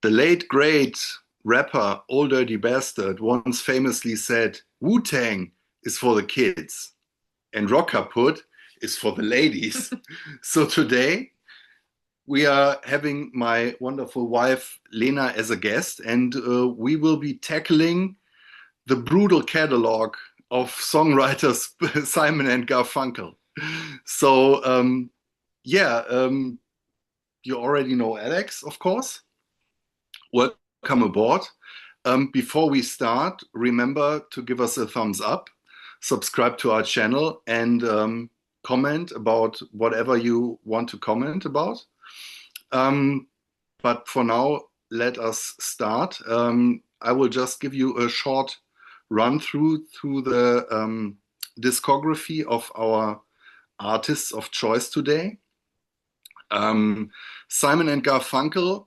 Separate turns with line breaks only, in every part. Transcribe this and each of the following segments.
The late great rapper Old Dirty Bastard once famously said, Wu-Tang is for the kids and Rock Kaput is for the ladies. So today we are having my wonderful wife Leena as a guest, and we will be tackling the brutal catalog of songwriters Simon and Garfunkel. So, yeah, you already know Alex, of course. Welcome aboard. Before we start, remember to give us a thumbs up, subscribe to our channel, and comment about whatever you want to comment about. But for now, let us start. I will just give you a short run through the discography of our artists of choice today. Simon and Garfunkel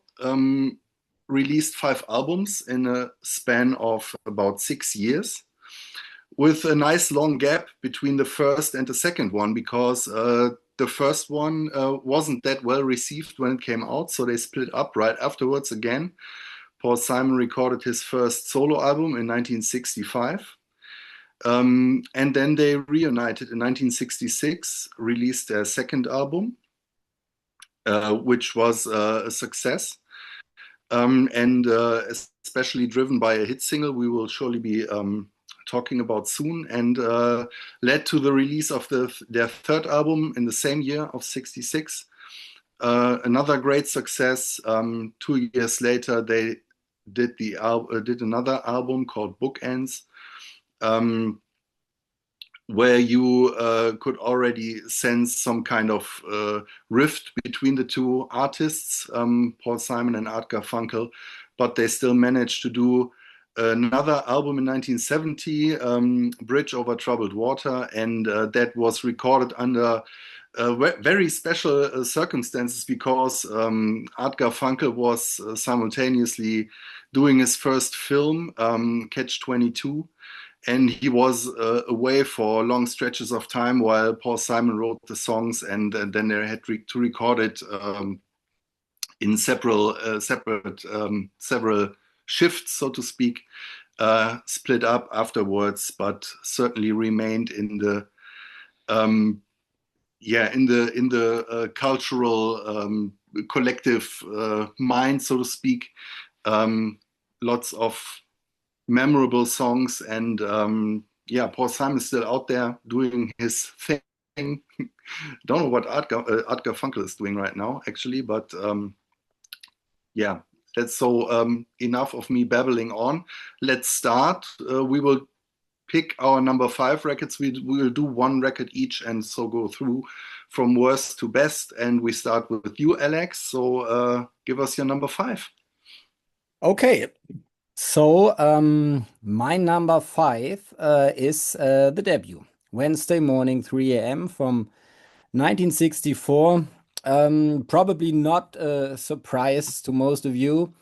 released 5 albums in a span of about 6 years, with a nice long gap between the first and the second one because the first one wasn't that well received when it came out, so they split up right afterwards again. Paul Simon recorded his first solo album in 1965. And then they reunited in 1966, released their second album, which was a success. And especially driven by a hit single we will surely be talking about soon, and led to the release of their third album in the same year of 66. Another great success. 2 years later, they did another album called Bookends, where you could already sense some kind of rift between the two artists, Paul Simon and Art Garfunkel, but they still managed to do another album in 1970, Bridge Over Troubled Water, and that was recorded under very special circumstances because Art Garfunkel was simultaneously doing his first film, Catch 22, and he was away for long stretches of time while Paul Simon wrote the songs, and then they had to record it in several shifts, so to speak, split up afterwards, but certainly remained in the cultural collective mind, so to speak. Lots of memorable songs, and Paul Simon is still out there doing his thing. Don't know what Art Garfunkel is doing right now, actually, but that's so enough of me babbling on. Let's start. We will pick our number 5 records. We will do one record each, and so go through from worst to best. And we start with you, Alex. So give us your number 5.
Okay. So my number 5 is the debut, Wednesday Morning, 3 a.m. from 1964. Probably not a surprise to most of you.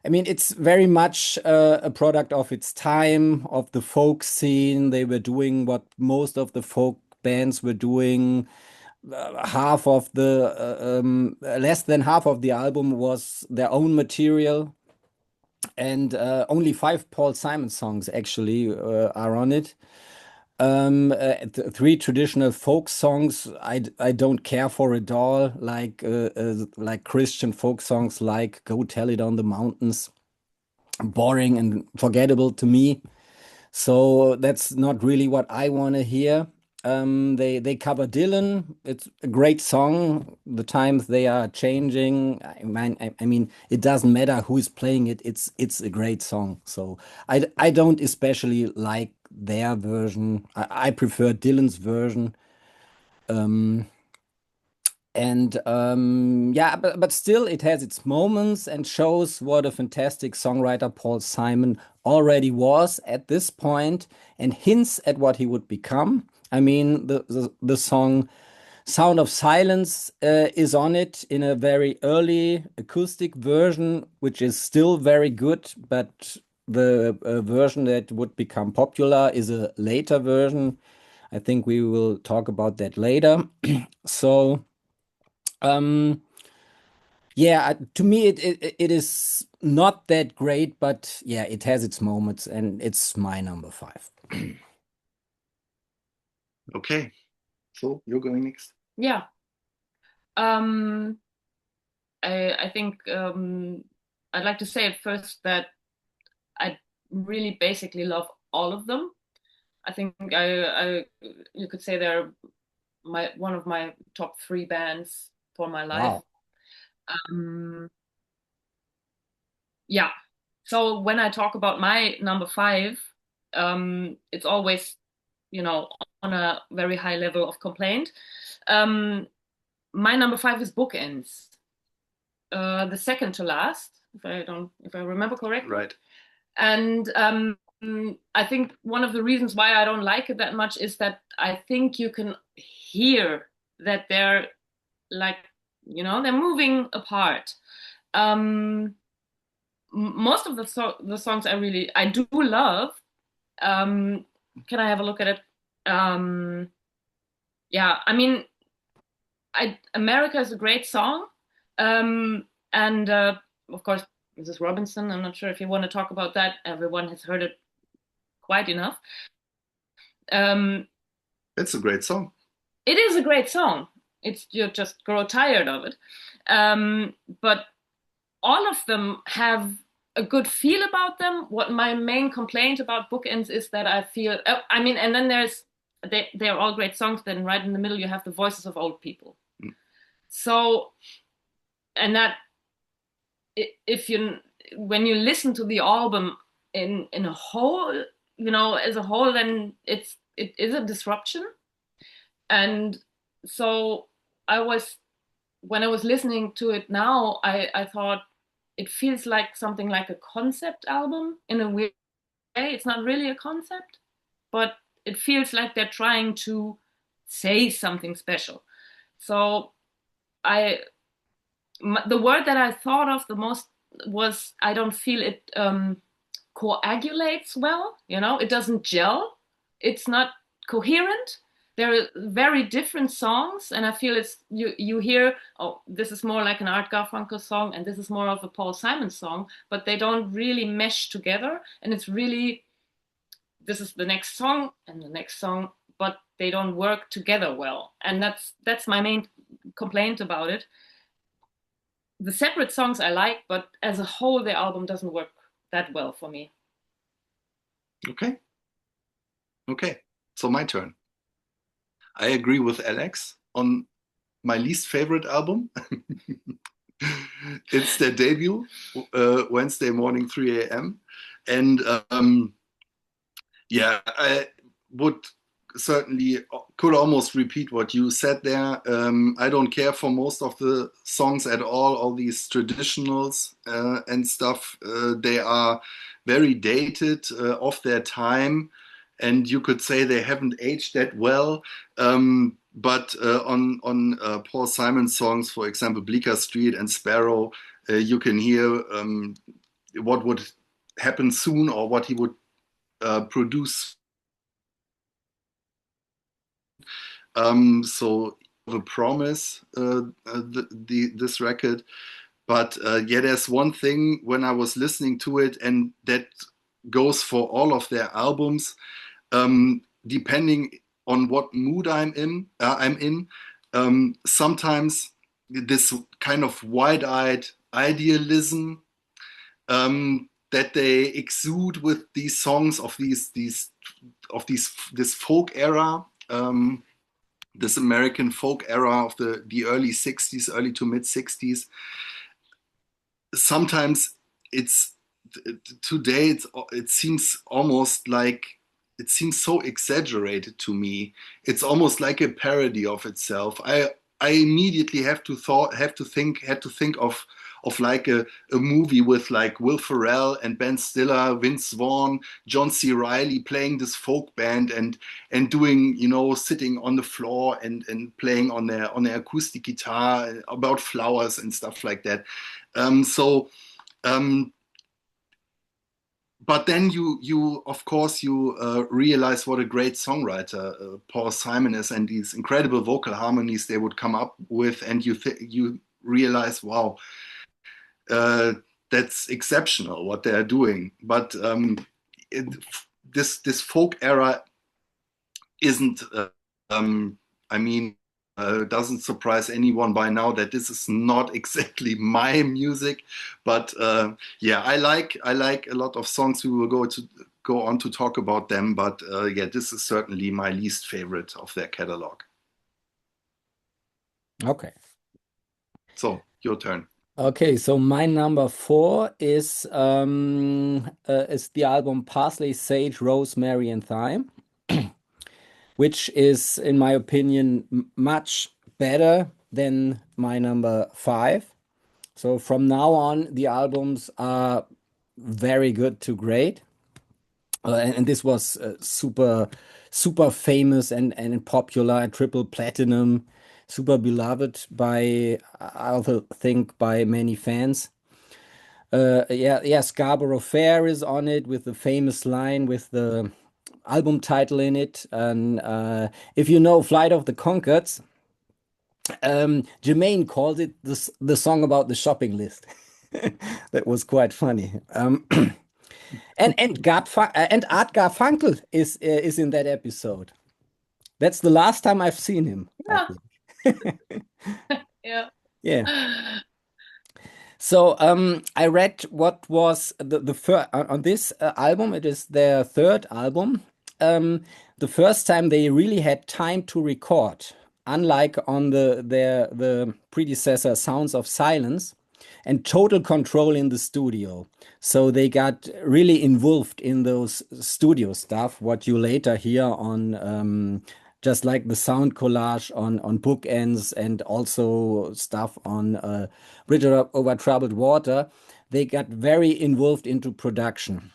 I mean, it's very much a product of its time, of the folk scene. They were doing what most of the folk bands were doing. Less than half of the album was their own material, and only 5 Paul Simon songs actually are on it. 3 traditional folk songs I don't care for at all, like Christian folk songs like Go Tell It on the Mountains. Boring and forgettable to me. So that's not really what I want to hear. They cover Dylan. It's a great song. The times they are changing. I mean, it doesn't matter who is playing it. It's a great song. So I don't especially like their version. I prefer Dylan's version. But still, it has its moments and shows what a fantastic songwriter Paul Simon already was at this point, and hints at what he would become. I mean, the song Sound of Silence is on it in a very early acoustic version, which is still very good, but the version that would become popular is a later version. I think we will talk about that later. So, Yeah, to me it is not that great, but yeah, it has its moments, and it's my number five.
Okay, so you're going next.
Yeah. Um, I think I'd like to say at first that I really basically love all of them. I think you could say they're one of my top three bands for my life.
Wow.
Um, yeah. So when I talk about my number five, it's always, on a very high level of complaint. Um, my number five is Bookends, the second to last, if I remember correctly.
Right.
And I think one of the reasons why I don't like it that much is that I think you can hear that they're like, they're moving apart. Most of the songs I do love. Can I have a look at it? Yeah, I mean, America is a great song, and of course, Mrs. Robinson. I'm not sure if you want to talk about that. Everyone has heard it quite enough.
It's a great song.
It is a great song. You just grow tired of it, but all of them have a good feel about them. What my main complaint about Bookends is that I feel, and then they're all great songs. Then right in the middle, you have the voices of old people. Mm. So, and that when you listen to the album in a whole, as a whole, then it is a disruption. And so when I was listening to it now, I thought it feels like something like a concept album in a weird way. It's not really a concept, but it feels like they're trying to say something special. So the word that I thought of the most was, I don't feel it coagulates well. It doesn't gel. It's not coherent. They're very different songs, and I feel it's you hear, oh, this is more like an Art Garfunkel song, and this is more of a Paul Simon song, but they don't really mesh together. And it's really, this is the next song and the next song, but they don't work together well. And that's my main complaint about it. The separate songs I like, but as a whole, the album doesn't work that well for me.
Okay, so my turn. I agree with Alex on my least favorite album. It's their debut, Wednesday morning, 3 a.m. And yeah, I could almost repeat what you said there. I don't care for most of the songs at all these traditionals and stuff. They are very dated, of their time, and you could say they haven't aged that well. But on Paul Simon songs, for example, Bleecker Street and Sparrow, you can hear what would happen soon, or what he would produce. So the promise, this record. But yeah, there's one thing when I was listening to it, and that goes for all of their albums. Depending on what mood I'm in. Sometimes this kind of wide-eyed idealism that they exude with these songs of this folk era, this American folk era of the early 60s, early to mid 60s. Sometimes today it seems almost like, it seems so exaggerated to me. It's almost like a parody of itself. I immediately had to think of like a movie with like Will Ferrell and Ben Stiller, Vince Vaughn, John C. Reilly playing this folk band and doing, sitting on the floor and playing on their acoustic guitar about flowers and stuff like that. But then you of course realize what a great songwriter Paul Simon is, and these incredible vocal harmonies they would come up with, and you realize, wow, that's exceptional what they are doing. But this folk era isn't. I mean, doesn't surprise anyone by now that this is not exactly my music. But yeah, I like a lot of songs. We will go on to talk about them. But yeah, this is certainly my least favorite of their catalog.
Okay.
So your turn.
Okay, so my number 4 is the album Parsley, Sage, Rosemary, and Thyme, which is, in my opinion, much better than my number 5. So from now on, the albums are very good to great. And this was super famous and popular, and triple platinum, super beloved by, I also think, by many fans. Yeah, Scarborough Fair is on it with the famous line with the album title in it. And if you know Flight of the Conchords, Jermaine called it the song about the shopping list. That was quite funny. And Art Garfunkel is in that episode. That's the last time I've seen him, I think.
Yeah.
Yeah. So I read what was the first on this album. It is their third album. The first time they really had time to record, unlike on the predecessor Sounds of Silence, and total control in the studio. So they got really involved in those studio stuff, what you later hear on just like the sound collage on Bookends, and also stuff on Bridge Over Troubled Water. They got very involved into production.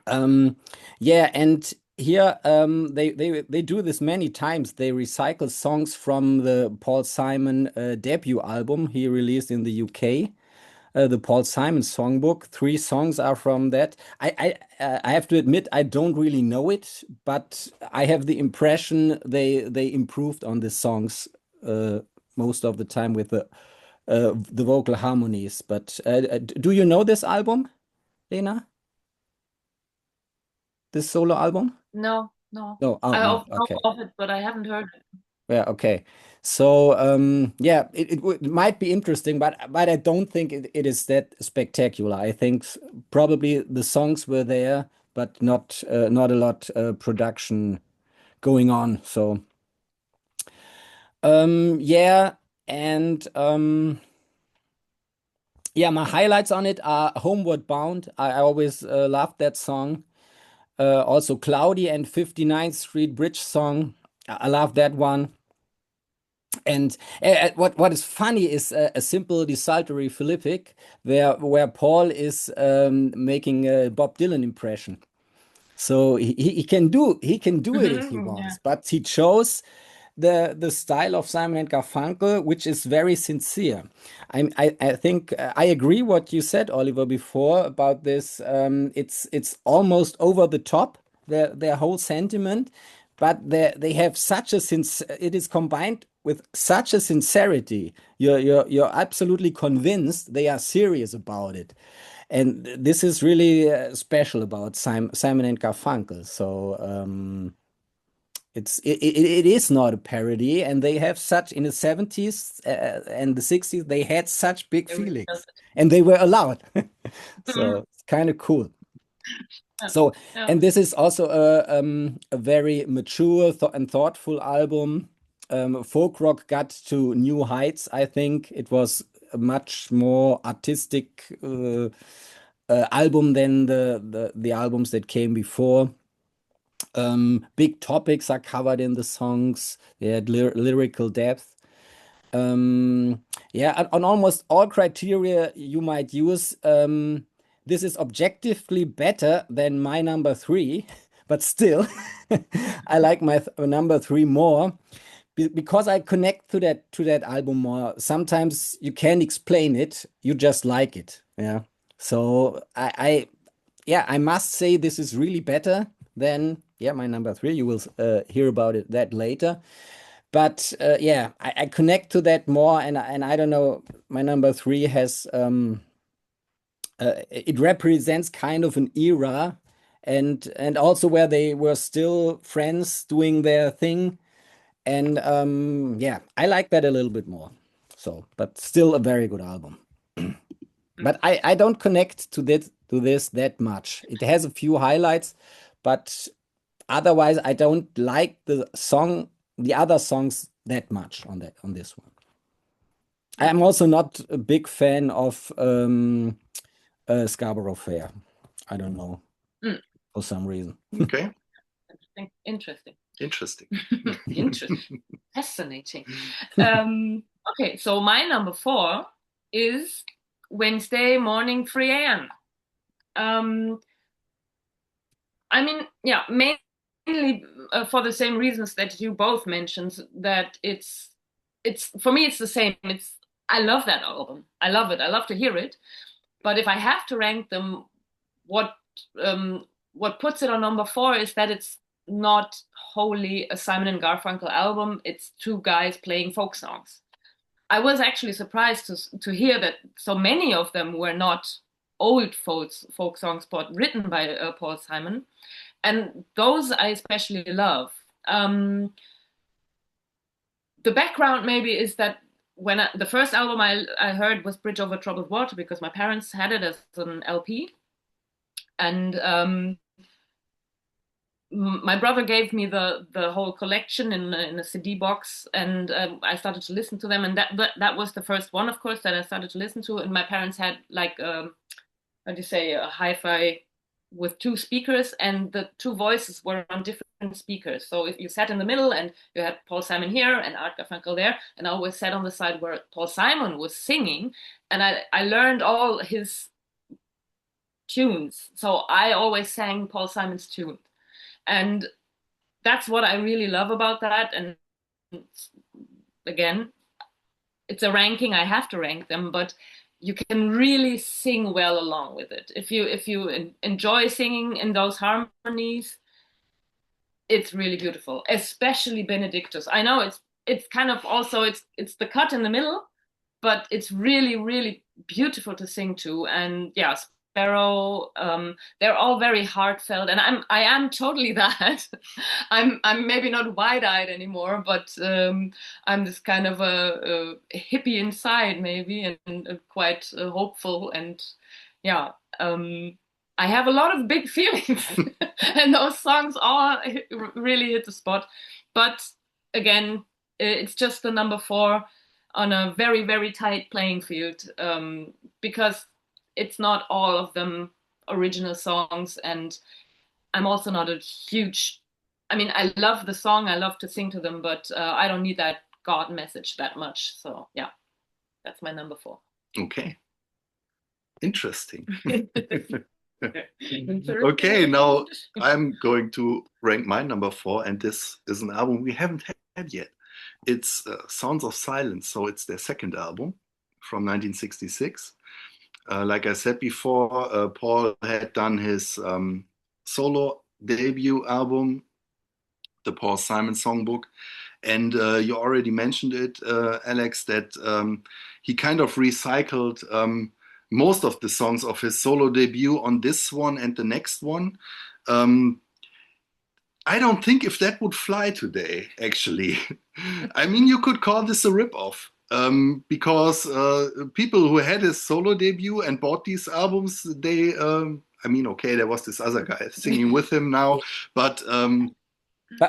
Yeah, and here they do this many times. They recycle songs from the Paul Simon debut album he released in the UK. The Paul Simon songbook. 3 songs are from that. I have to admit I don't really know it, but I have the impression they improved on the songs most of the time with the vocal harmonies. But do you know this album, Leena? This solo album?
No.
No. Oh,
I
no.
know
Okay.
of it, but I haven't heard it.
Yeah, okay. So yeah, it might be interesting, but I don't think it is that spectacular. I think probably the songs were there, but not a lot production going on. So yeah, and yeah, my highlights on it are Homeward Bound. I always loved that song. Also Cloudy and 59th Street Bridge song. I love that one. And what is funny is a simple desultory Philippic where Paul is making a Bob Dylan impression. So he can do it if he wants,
Yeah.
but he chose the style of Simon and Garfunkel, which is very sincere. I think I agree what you said, Oliver, before about this. It's almost over the top, their whole sentiment, but they have such a it is combined with such a sincerity. You're absolutely convinced they are serious about it. And this is really special about Simon and Garfunkel. So it is not a parody, and they have such in the 70s and the 60s they had such big feelings, and they were allowed. So it's kind of cool. So and this is also a very mature and thoughtful album. Folk rock got to new heights. I think it was a much more artistic album than the albums that came before. Big topics are covered in the songs. They had lyrical depth. Yeah, on almost all criteria you might use. This is objectively better than my number 3, but still, I like my number 3 more because I connect to that album more. Sometimes you can't explain it; you just like it. Yeah. So I must say this is really better than my number 3. You will hear about that later. But yeah, I connect to that more, and I don't know. My number 3 has it represents kind of an era, and also where they were still friends doing their thing, and yeah, I like that a little bit more. So, but still a very good album. But I don't connect to this that much. It has a few highlights, but otherwise I don't like the other songs that much on this one. I'm also not a big fan of Scarborough Fair. I don't know, for some reason.
Okay.
Interesting.
Interesting.
Interesting. Fascinating. Okay, so my number 4 is Wednesday morning, 3 a.m. I mean, yeah, mainly for the same reasons that you both mentioned, that it's for me it's the same. I love that album. I love it. I love to hear it. But if I have to rank them, what puts it on number 4 is that it's not wholly a Simon and Garfunkel album. It's 2 guys playing folk songs. I was actually surprised to hear that so many of them were not old folk songs but written by Paul Simon, and those I especially love. The background maybe is that when the first album I heard was Bridge Over Troubled Water, because my parents had it as an LP, and my brother gave me the whole collection in a CD box, and I started to listen to them, and that was the first one, of course, that I started to listen to. And my parents had like how do you say, a hi-fi with 2 speakers, and the 2 voices were on different speakers. So if you sat in the middle and you had Paul Simon here and Art Garfunkel there, and I always sat on the side where Paul Simon was singing, and I learned all his tunes. So I always sang Paul Simon's tune. And that's what I really love about that. And again, it's a ranking. I have to rank them, but you can really sing well along with it. If you enjoy singing in those harmonies, it's really beautiful, especially Benedictus. I know it's kind of also it's the cut in the middle, but it's really, really beautiful to sing to. And yeah, Sparrow, they're all very heartfelt, and I am totally that. I'm maybe not wide-eyed anymore, but I'm this kind of a hippie inside maybe, and quite hopeful, and yeah. I have a lot of big feelings, and those songs all really hit the spot. But again, it's just the number 4 on a very, very tight playing field, because it's not all of them original songs, and I'm also not a huge, I mean, I love the song, I love to sing to them, but I don't need that God message that much. So yeah, that's my number 4.
Okay. Interesting. Okay, now I'm going to rank my number 4, and this is an album we haven't had yet. It's Sounds of Silence, so it's their second album from 1966. Like I said before, Paul had done his solo debut album, the Paul Simon Songbook, and you already mentioned it, Alex, that he kind of recycled most of the songs of his solo debut on this one and the next one. I don't think if that would fly today, actually. I mean, you could call this a ripoff, because people who had his solo debut and bought these albums, they, I mean, okay, there was this other guy singing with him now, but
yeah,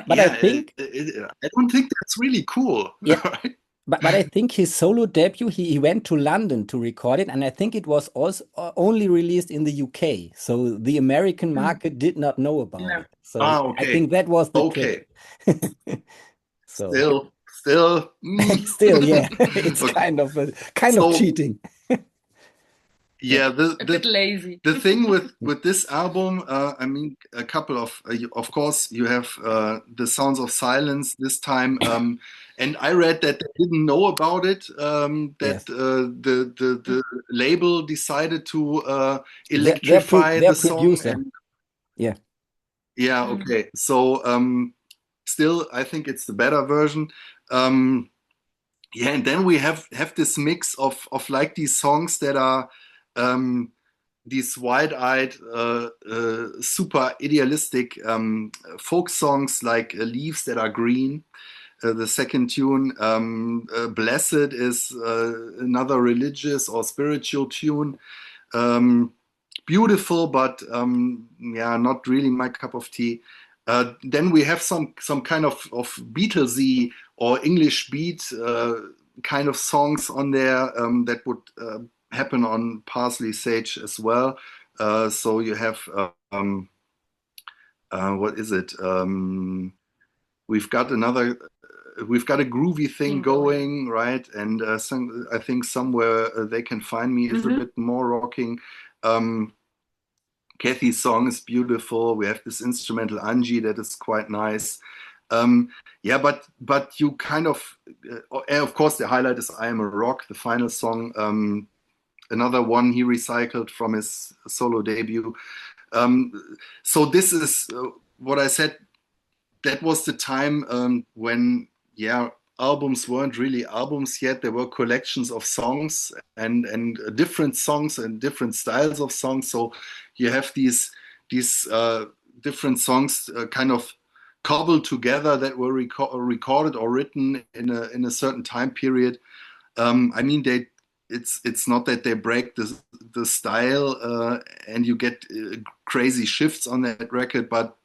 I think
I don't think that's really cool.
Yeah.
Right?
But I think his solo debut, he went to London to record it, and I think it was also only released in the UK. So the American market did not know about it. So
okay.
I think that was the
okay.
trick. So
Still,
still, yeah, it's kind of cheating.
Yeah,
a bit lazy.
The thing with this album, I mean, a couple of course, you have the Sounds of Silence this time, and I read that they didn't know about it. That the label decided to electrify
their
the song.
Producer.
And,
yeah.
Okay. So still, I think it's the better version. Yeah, and then we have this mix of like these songs that are these wide-eyed, super idealistic folk songs like Leaves That Are Green. The second tune, Blessed, is another religious or spiritual tune. Beautiful, but yeah, not really my cup of tea. Then we have some kind of Beatlesy or English beat kind of songs on there that would happen on Parsley Sage as well. So you have what is it? We've got another. We've got a groovy thing going, right? And I think Somewhere They Can Find Me is a bit more rocking. Kathy's song is beautiful. We have this instrumental Angie that is quite nice. Yeah, but you kind of, and of course, the highlight is I Am a Rock, the final song. Another one he recycled from his solo debut. So this is what I said. That was the time when, yeah, albums weren't really albums yet. There were collections of songs and different songs and different styles of songs. So you have these different songs kind of cobbled together that were recorded or written in a certain time period. I mean, it's not that they break the style and you get crazy shifts on that record, but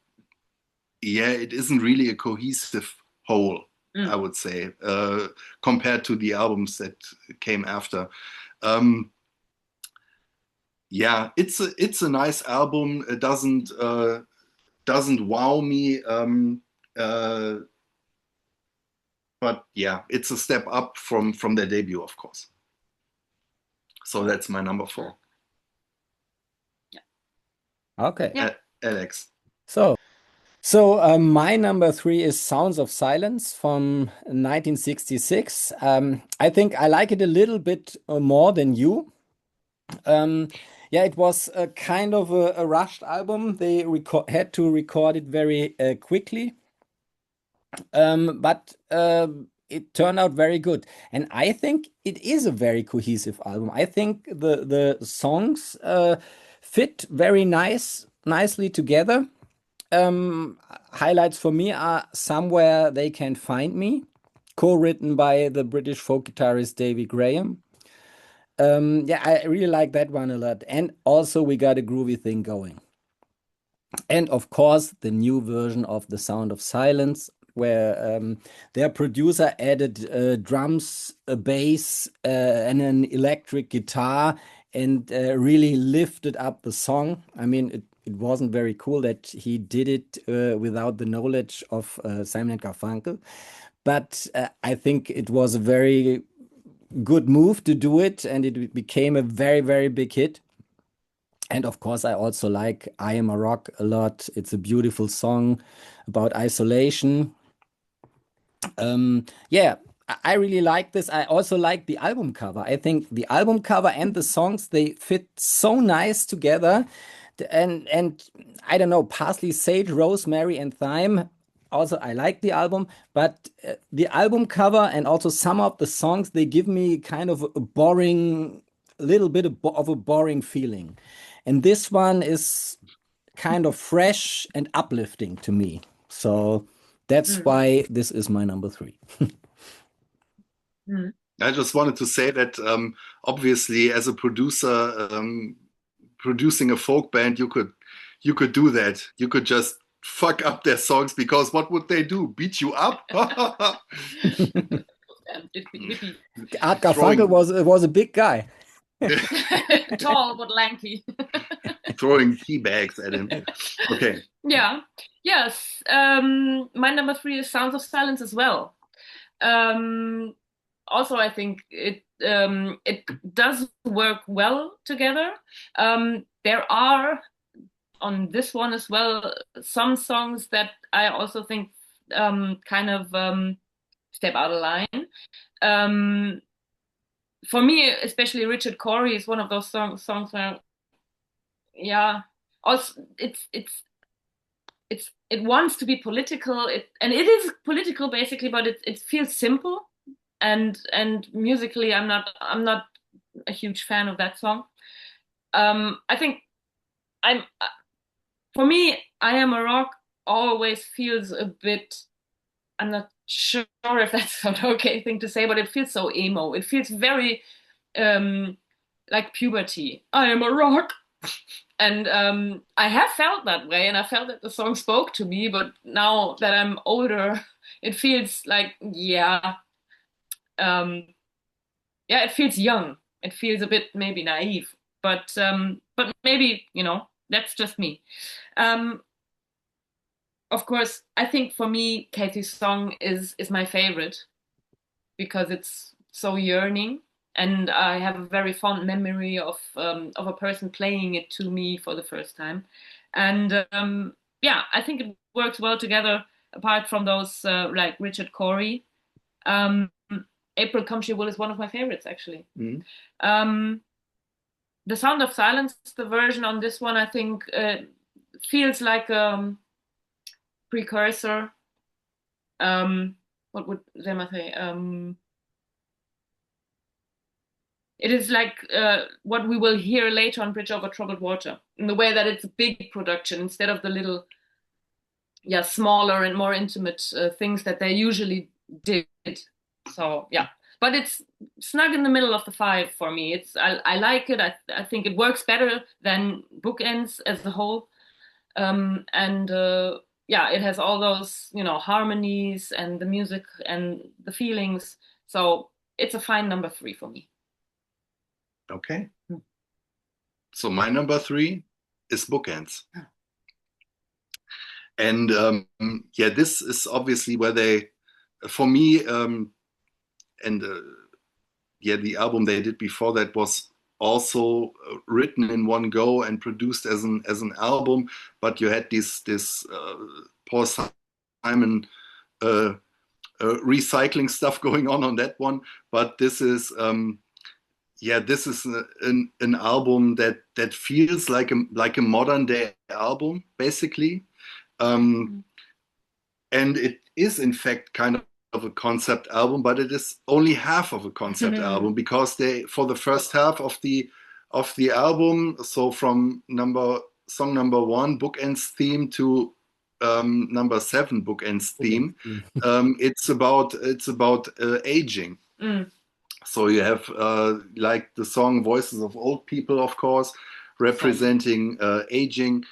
yeah, it isn't really a cohesive whole, I would say, compared to the albums that came after. Yeah, it's a nice album. It doesn't wow me, but yeah, it's a step up from their debut, of course. So that's my number 4.
Yeah.
Okay.
Alex.
So my number 3 is Sounds of Silence from 1966. I think I like it a little bit more than you. Yeah, it was a kind of a rushed album. They had to record it very quickly, but it turned out very good. And I think it is a very cohesive album. I think the songs fit very nicely together. Highlights for me are Somewhere They Can Find Me, co-written by the British folk guitarist Davy Graham. Yeah, I really like that one a lot. And also we got a groovy thing going. And of course, the new version of The Sound of Silence, where their producer added drums, a bass, and an electric guitar, and really lifted up the song. I mean, it wasn't very cool that he did it without the knowledge of Simon Garfunkel. But I think it was a very good move to do it, and it became a very, very big hit. And of course, I also like I Am a Rock a lot. It's a beautiful song about isolation. Yeah, I really like this. I also like the album cover. I think the album cover and the songs, they fit so nice together. And I don't know, Parsley, Sage, Rosemary, and Thyme. Also, I like the album, but the album cover and also some of the songs, they give me kind of a boring, little bit of a boring feeling. And this one is kind of fresh and uplifting to me. So that's why this is my number 3.
I just wanted to say that obviously, as a producer, producing a folk band, you could do that. You could just fuck up their songs, because what would they do? Beat you up?
Art Garfunkel was a big guy.
Tall but lanky.
Throwing tea bags at him. Okay.
Yeah. Yes. My number 3 is Sounds of Silence as well. Also, I think it does work well together. There are on this one as well some songs that I also think kind of step out of line. For me, especially Richard Cory is one of those songs where, yeah, also it's it wants to be political, and it is political basically, but it feels simple, and musically I'm not a huge fan of that song. I think I'm for me, I Am a Rock always feels a bit, I'm not sure if that's an okay thing to say, but it feels so emo. It feels very like puberty. I am a rock. And I have felt that way, and I felt that the song spoke to me, but now that I'm older, it feels like, um, yeah, it feels young. It feels a bit maybe naive, but maybe, that's just me. Um, of course, I think for me, Katie's song is my favorite because it's so yearning, and I have a very fond memory of a person playing it to me for the first time, and yeah, I think it works well together. Apart from those like Richard Corey, um, April Come She Will is one of my favorites actually.
Mhm.
The Sound of Silence, the version on this one, I think feels like precursor. What would Zema say? It is like what we will hear later on Bridge Over Troubled Water, in the way that it's a big production instead of the little, smaller and more intimate things that they usually did. So yeah, but it's snug in the middle of the five for me. I like it. I think it works better than Bookends as a whole, and yeah, it has all those harmonies and the music and the feelings. So it's a fine number 3 for me.
Okay. So my number 3 is Bookends. And yeah, this is obviously where they, for me, and yeah, the album they did before that was also written in one go and produced as an album, but you had this Paul Simon recycling stuff going on that one. But this is yeah, this is an album that feels like a modern day album basically. And it is in fact kind of a concept album, but it is only half of a concept album, because they, for the first half of the album, so from song number 1, Bookends theme, to number 7, Bookends theme, it's about aging. So you have like the song Voices of Old People, of course, representing aging.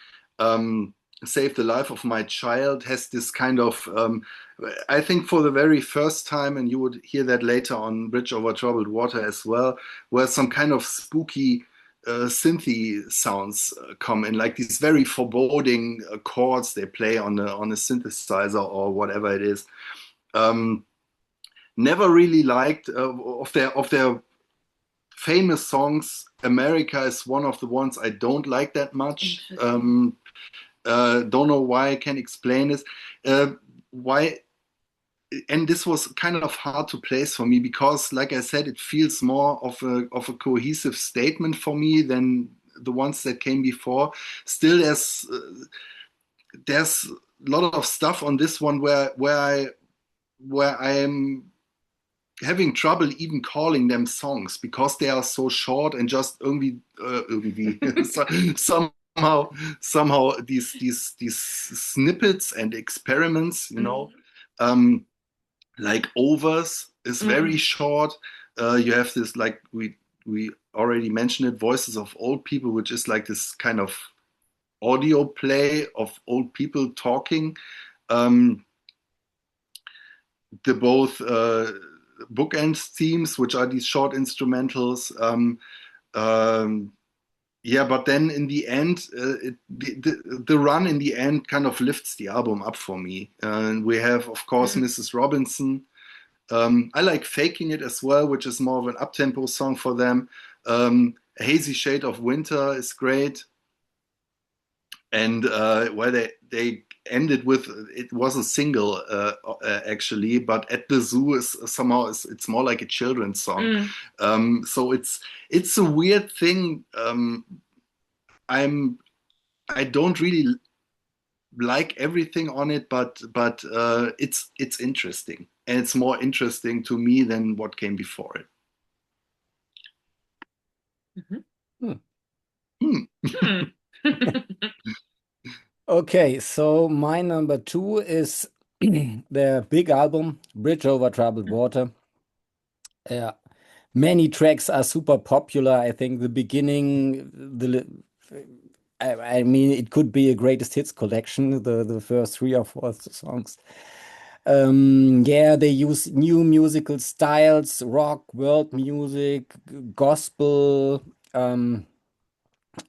Save the Life of My Child has this kind of, I think for the very first time, and you would hear that later on Bridge Over Troubled Water as well, where some kind of spooky synthy sounds come in, like these very foreboding chords they play on a synthesizer or whatever it is. Never really liked of their famous songs. America is one of the ones I don't like that much. Don't know why, I can't explain this. Why? And this was kind of hard to place for me, because, like I said, it feels more of a cohesive statement for me than the ones that came before. Still, there's a lot of stuff on this one where I am having trouble even calling them songs, because they are so short and just irgendwie somehow these snippets and experiments, like Overs is very short. You have this, like we already mentioned it, Voices of Old People, which is like this kind of audio play of old people talking. The both Bookends themes, which are these short instrumentals. Yeah, but then in the end, the run in the end kind of lifts the album up for me. And we have, of course, Mrs. Robinson. I like Faking It as well, which is more of an up-tempo song for them. A Hazy Shade of Winter is great. And where they ended with, it was a single actually, but At the Zoo is somehow it's more like a children's song. So it's a weird thing. I don't really like everything on it, but it's interesting, and it's more interesting to me than what came before it.
Mm-hmm.
Hmm.
Okay, so my number 2 is their big album, Bridge Over Troubled Water. Many tracks are super popular. I think the beginning, I mean, it could be a greatest hits collection, the first 3 or 4 songs. Yeah, they use new musical styles, rock, world music, gospel.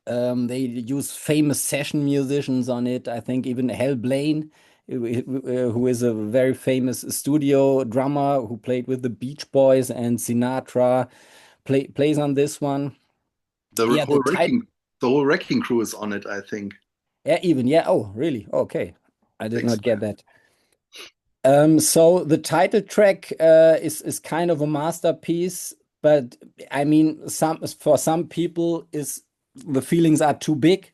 They use famous session musicians on it. I think even Hal Blaine, who is a very famous studio drummer who played with the Beach Boys and Sinatra, plays on this one.
The
Yeah,
whole wrecking crew is on it, I think.
yeah, even yeah. Oh, really? Okay, I did
Thanks,
not get
man.
that. So the title track is kind of a masterpiece, but I mean, for some people is the feelings are too big.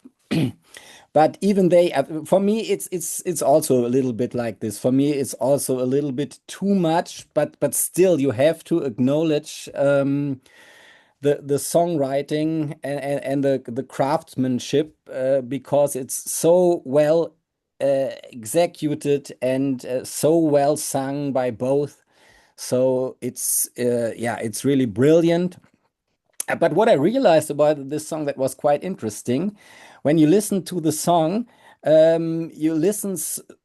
But even they, for me, it's also a little bit like this. For me, it's also a little bit too much. But still, you have to acknowledge the songwriting and the craftsmanship because it's so well executed and so well sung by both. So it's yeah, it's really brilliant. But what I realized about this song that was quite interesting, when you listen to the song, you listen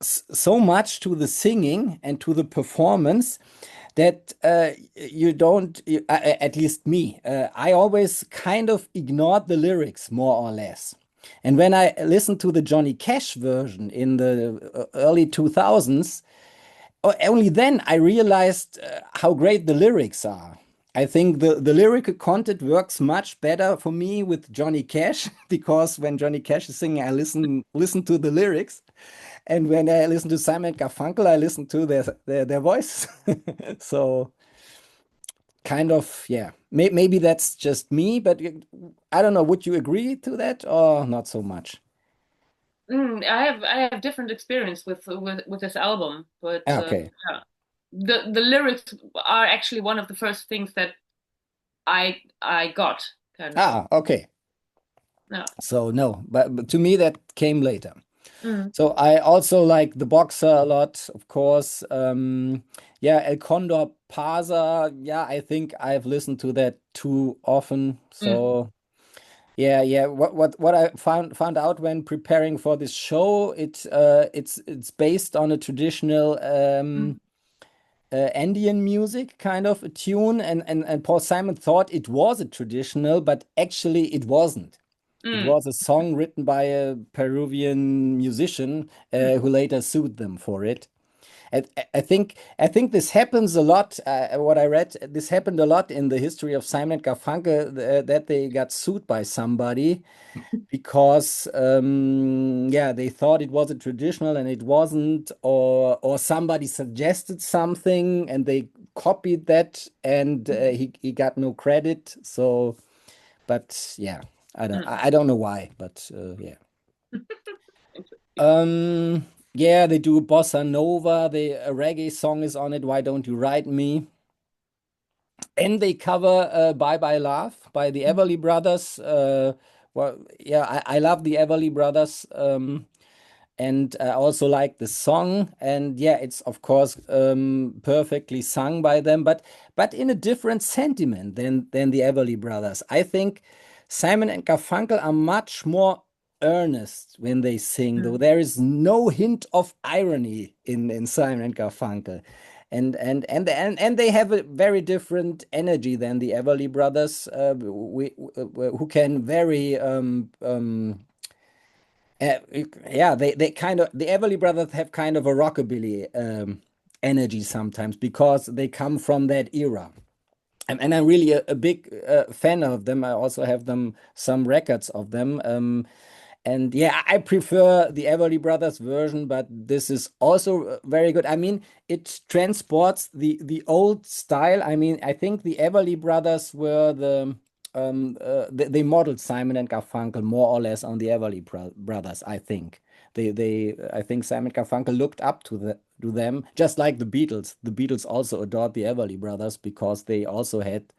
so much to the singing and to the performance that you don't, at least me, I always kind of ignored the lyrics more or less. And when I listened to the Johnny Cash version in the early 2000s, only then I realized how great the lyrics are. I think the lyrical content works much better for me with Johnny Cash because when Johnny Cash is singing, I listen to the lyrics, and when I listen to Simon Garfunkel, I listen to their voice. So kind of yeah, maybe that's just me, but I don't know. Would you agree to that or not so much?
I have different experience with this album, but
Okay.
yeah, the lyrics are actually one of the first things that I got kind of.
Okay.
Yeah.
So no, but to me that came later.
Mm.
So I also like the Boxer a lot, of course. Yeah, El Condor Pasa. Yeah, I think I've listened to that too often.
Mm.
So yeah. What I found out when preparing for this show, it's based on a traditional
Mm.
Andean music kind of a tune, and Paul Simon thought it was a traditional, but actually it wasn't. It
Mm.
was a song written by a Peruvian musician who later sued them for it. I think this happens a lot. What I read, this happened a lot in the history of Simon and Garfunkel that they got sued by somebody because yeah, they thought it was a traditional and it wasn't, or somebody suggested something and they copied that and he got no credit. So, but yeah,
Mm.
I don't know why, but yeah.
Interesting.
Yeah, they do bossa nova. A reggae song is on it. Why don't you write me? And they cover "Bye Bye Love" by the Everly Brothers. Well, yeah, I love the Everly Brothers, and I also like the song. And yeah, it's of course perfectly sung by them, but in a different sentiment than the Everly Brothers. I think Simon and Garfunkel are much more earnest when they sing, though
Mm.
there is no hint of irony in Simon and Garfunkel. And they have a very different energy than the Everly Brothers, who can very uh, yeah, they kind of the Everly Brothers have kind of a rockabilly energy sometimes because they come from that era. And I'm really a big fan of them. I also have them some records of them. And yeah, I prefer the Everly Brothers version, but this is also very good. I mean, it transports the old style. I mean, I think the Everly Brothers were they modeled Simon and Garfunkel more or less on the Everly brothers, I think. I think Simon Garfunkel looked up to them, just like the Beatles. The Beatles also adored the Everly brothers because they also had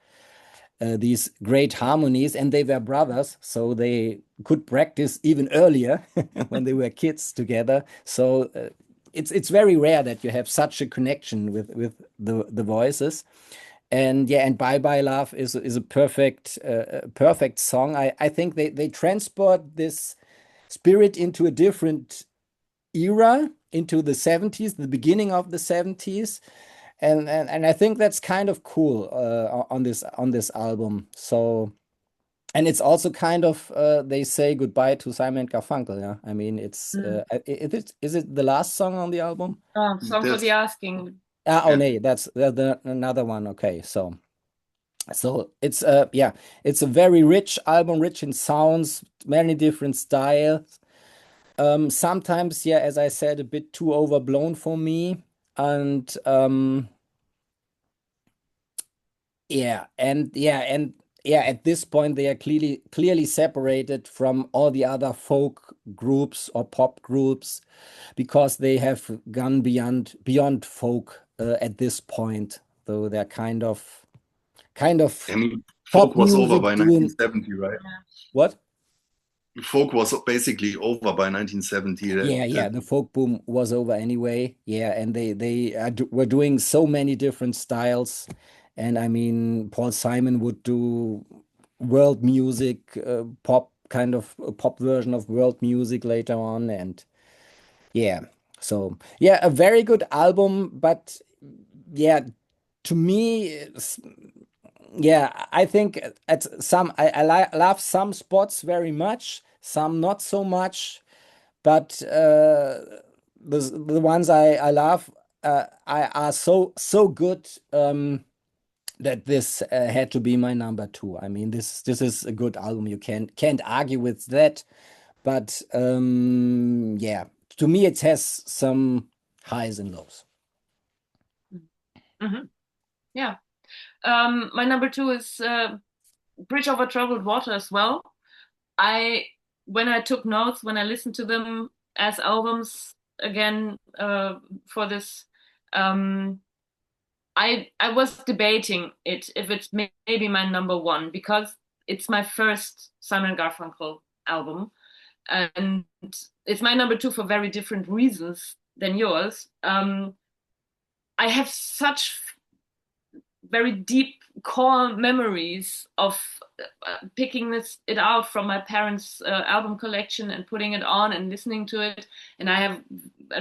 these great harmonies, and they were brothers, so they could practice even earlier when they were kids together. So it's very rare that you have such a connection with the voices. And yeah, and Bye Bye Love is a perfect perfect song. I think they transport this spirit into a different era, into the 70s, the beginning of the 70s. And I think that's kind of cool on this album. So, and it's also kind of they say goodbye to Simon and Garfunkel. Yeah, I mean it's is it the last song on the album?
Song for the Asking.
Oh no, that's another one. Okay, so it's yeah, it's a very rich album, rich in sounds, many different styles. Sometimes, yeah, as I said, a bit too overblown for me, and yeah, at this point they are clearly separated from all the other folk groups or pop groups because they have gone beyond folk at this point. Though they're kind of
I mean,
pop
folk was over
music
by
doing
1970, right?
what?
Folk was basically over by 1970.
Yeah, the folk boom was over anyway. Yeah, and were doing so many different styles. And I mean, Paul Simon would do world music, pop kind of a pop version of world music later on. And yeah, so yeah, a very good album. But yeah, to me, yeah, I think at some I love some spots very much, some not so much. But the ones I love are so good that this had to be my number two. I mean, this is a good album. You can't argue with that. But yeah, to me it has some highs and lows.
Yeah. My number two is Bridge Over Troubled Water as well. When I took notes, when I listened to them as albums again for this, I was debating if it's maybe my number one because it's my first Simon Garfunkel album, and it's my number two for very different reasons than yours. I have such very deep core memories of picking it out from my parents' album collection and putting it on and listening to it. And I have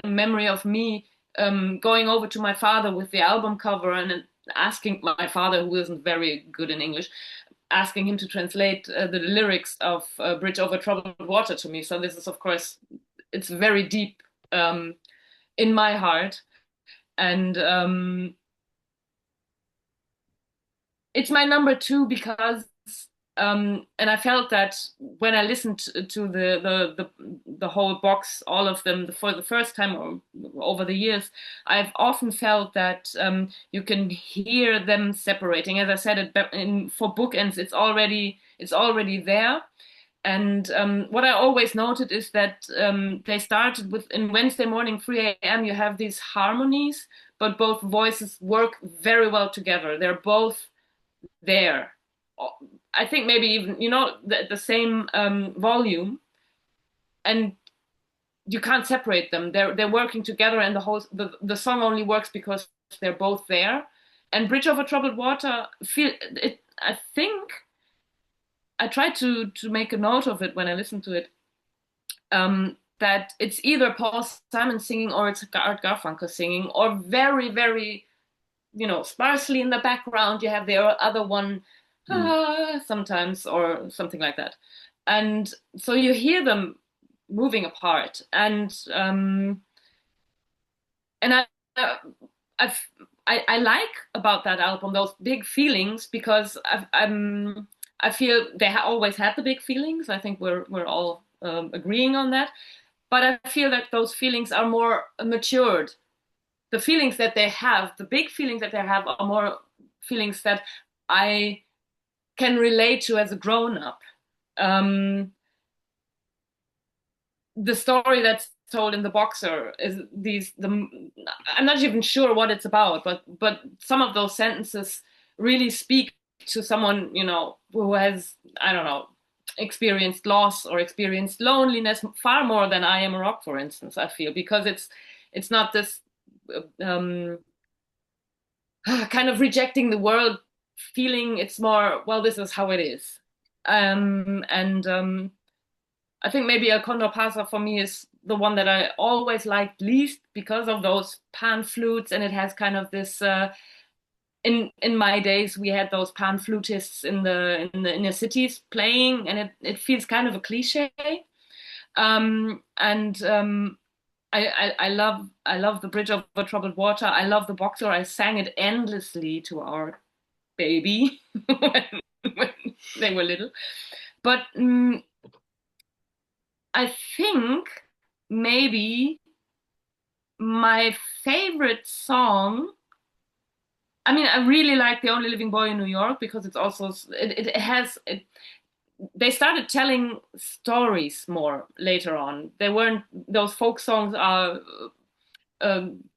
a memory of me going over to my father with the album cover and asking my father, who isn't very good in English, asking him to translate the lyrics of Bridge Over Troubled Water to me. So this is, of course, it's very deep in my heart. And it's my number two because, and I felt that when I listened to the whole box, all of them for the first time or over the years, I've often felt that you can hear them separating. As I said, for bookends, it's already there. And what I always noted is that they started with, in Wednesday morning, 3 a.m., you have these harmonies, but both voices work very well together. They're both there. I think maybe even, the same volume, and you can't separate them. They're working together, and the song only works because they're both there. And Bridge Over Troubled Water, I think I tried to make a note of it when I listened to it, that it's either Paul Simon singing or it's Art Garfunkel singing, or very, very, sparsely in the background. You have the other one sometimes, or something like that. And so you hear them moving apart. And I like about that album those big feelings, because I feel they always had the big feelings. I think we're all agreeing on that. But I feel that those feelings are more matured. The feelings that they have, the big feelings that they have, are more feelings that I can relate to as a grown-up. The story that's told in The Boxer is I'm not even sure what it's about, but some of those sentences really speak to someone, you know, who has, I don't know, experienced loss or experienced loneliness far more than I Am a Rock, for instance, I feel, because it's not this kind of rejecting the world feeling. It's more, well, this is how it is. I think maybe El Condor Pasa for me is the one that I always liked least because of those pan flutes, and it has kind of this. In my days, we had those pan flutists in the inner cities playing, and it feels kind of a cliche. I love the Bridge over Troubled Water. I love the Boxer. I sang it endlessly to our baby when they were little, but. I think maybe my favorite song. I mean, I really like The Only Living Boy in New York because it's also they started telling stories more later on. They weren't those folk songs are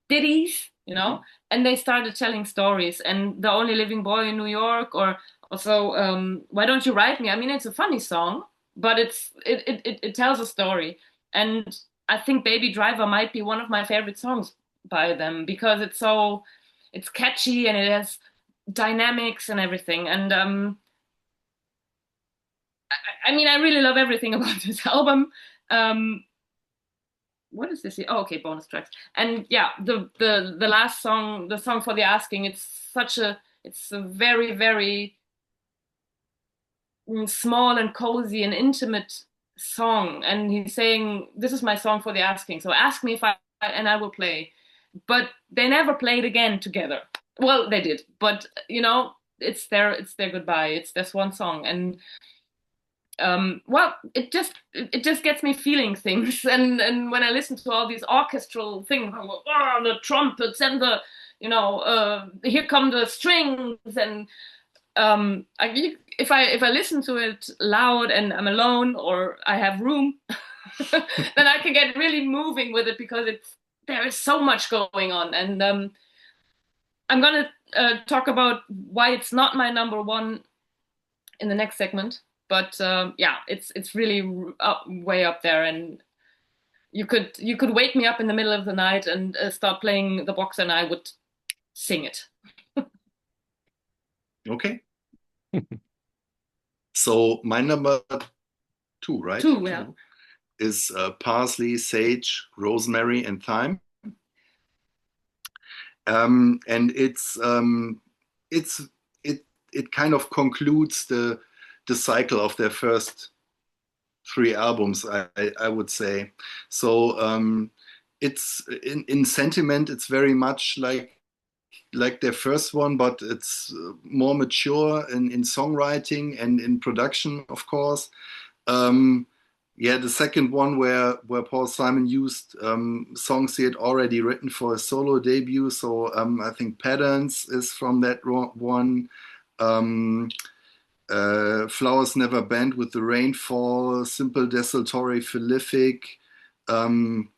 ditties, you know, and they started telling stories. And The Only Living Boy in New York, or also Why Don't You Write Me? I mean, it's a funny song, but it tells a story. And I think Baby Driver might be one of my favorite songs by them because it's catchy and it has dynamics and everything. And I mean, I really love everything about this album. What is this? Oh, okay, bonus tracks. And yeah, the last song, the song for the asking, it's a very, very small and cozy and intimate song. And he's saying, this is my song for the asking. So ask me if and I will play. But they never played again together. Well, they did, but you know, it's their goodbye. It's this one song. And well, it just gets me feeling things, and when I listen to all these orchestral things, the trumpets and the, you know, here come the strings, and if I listen to it loud and I'm alone or I have room, then I can get really moving with it because there is so much going on, and I'm gonna talk about why it's not my number one in the next segment. But yeah, it's really way up there, and you could wake me up in the middle of the night and start playing the Boxer, and I would sing it.
Okay. So my number 2, right?
2, yeah.
Is parsley, sage, rosemary, and thyme. And it kind of concludes the cycle of their first 3 albums, I would say. So it's in sentiment, it's very much like their first one, but it's more mature in songwriting and in production, of course. Yeah, the second one where Paul Simon used songs he had already written for a solo debut. So I think Patterns is from that one. Flowers Never Bend with the Rainfall, Simple Desultory Prolific, and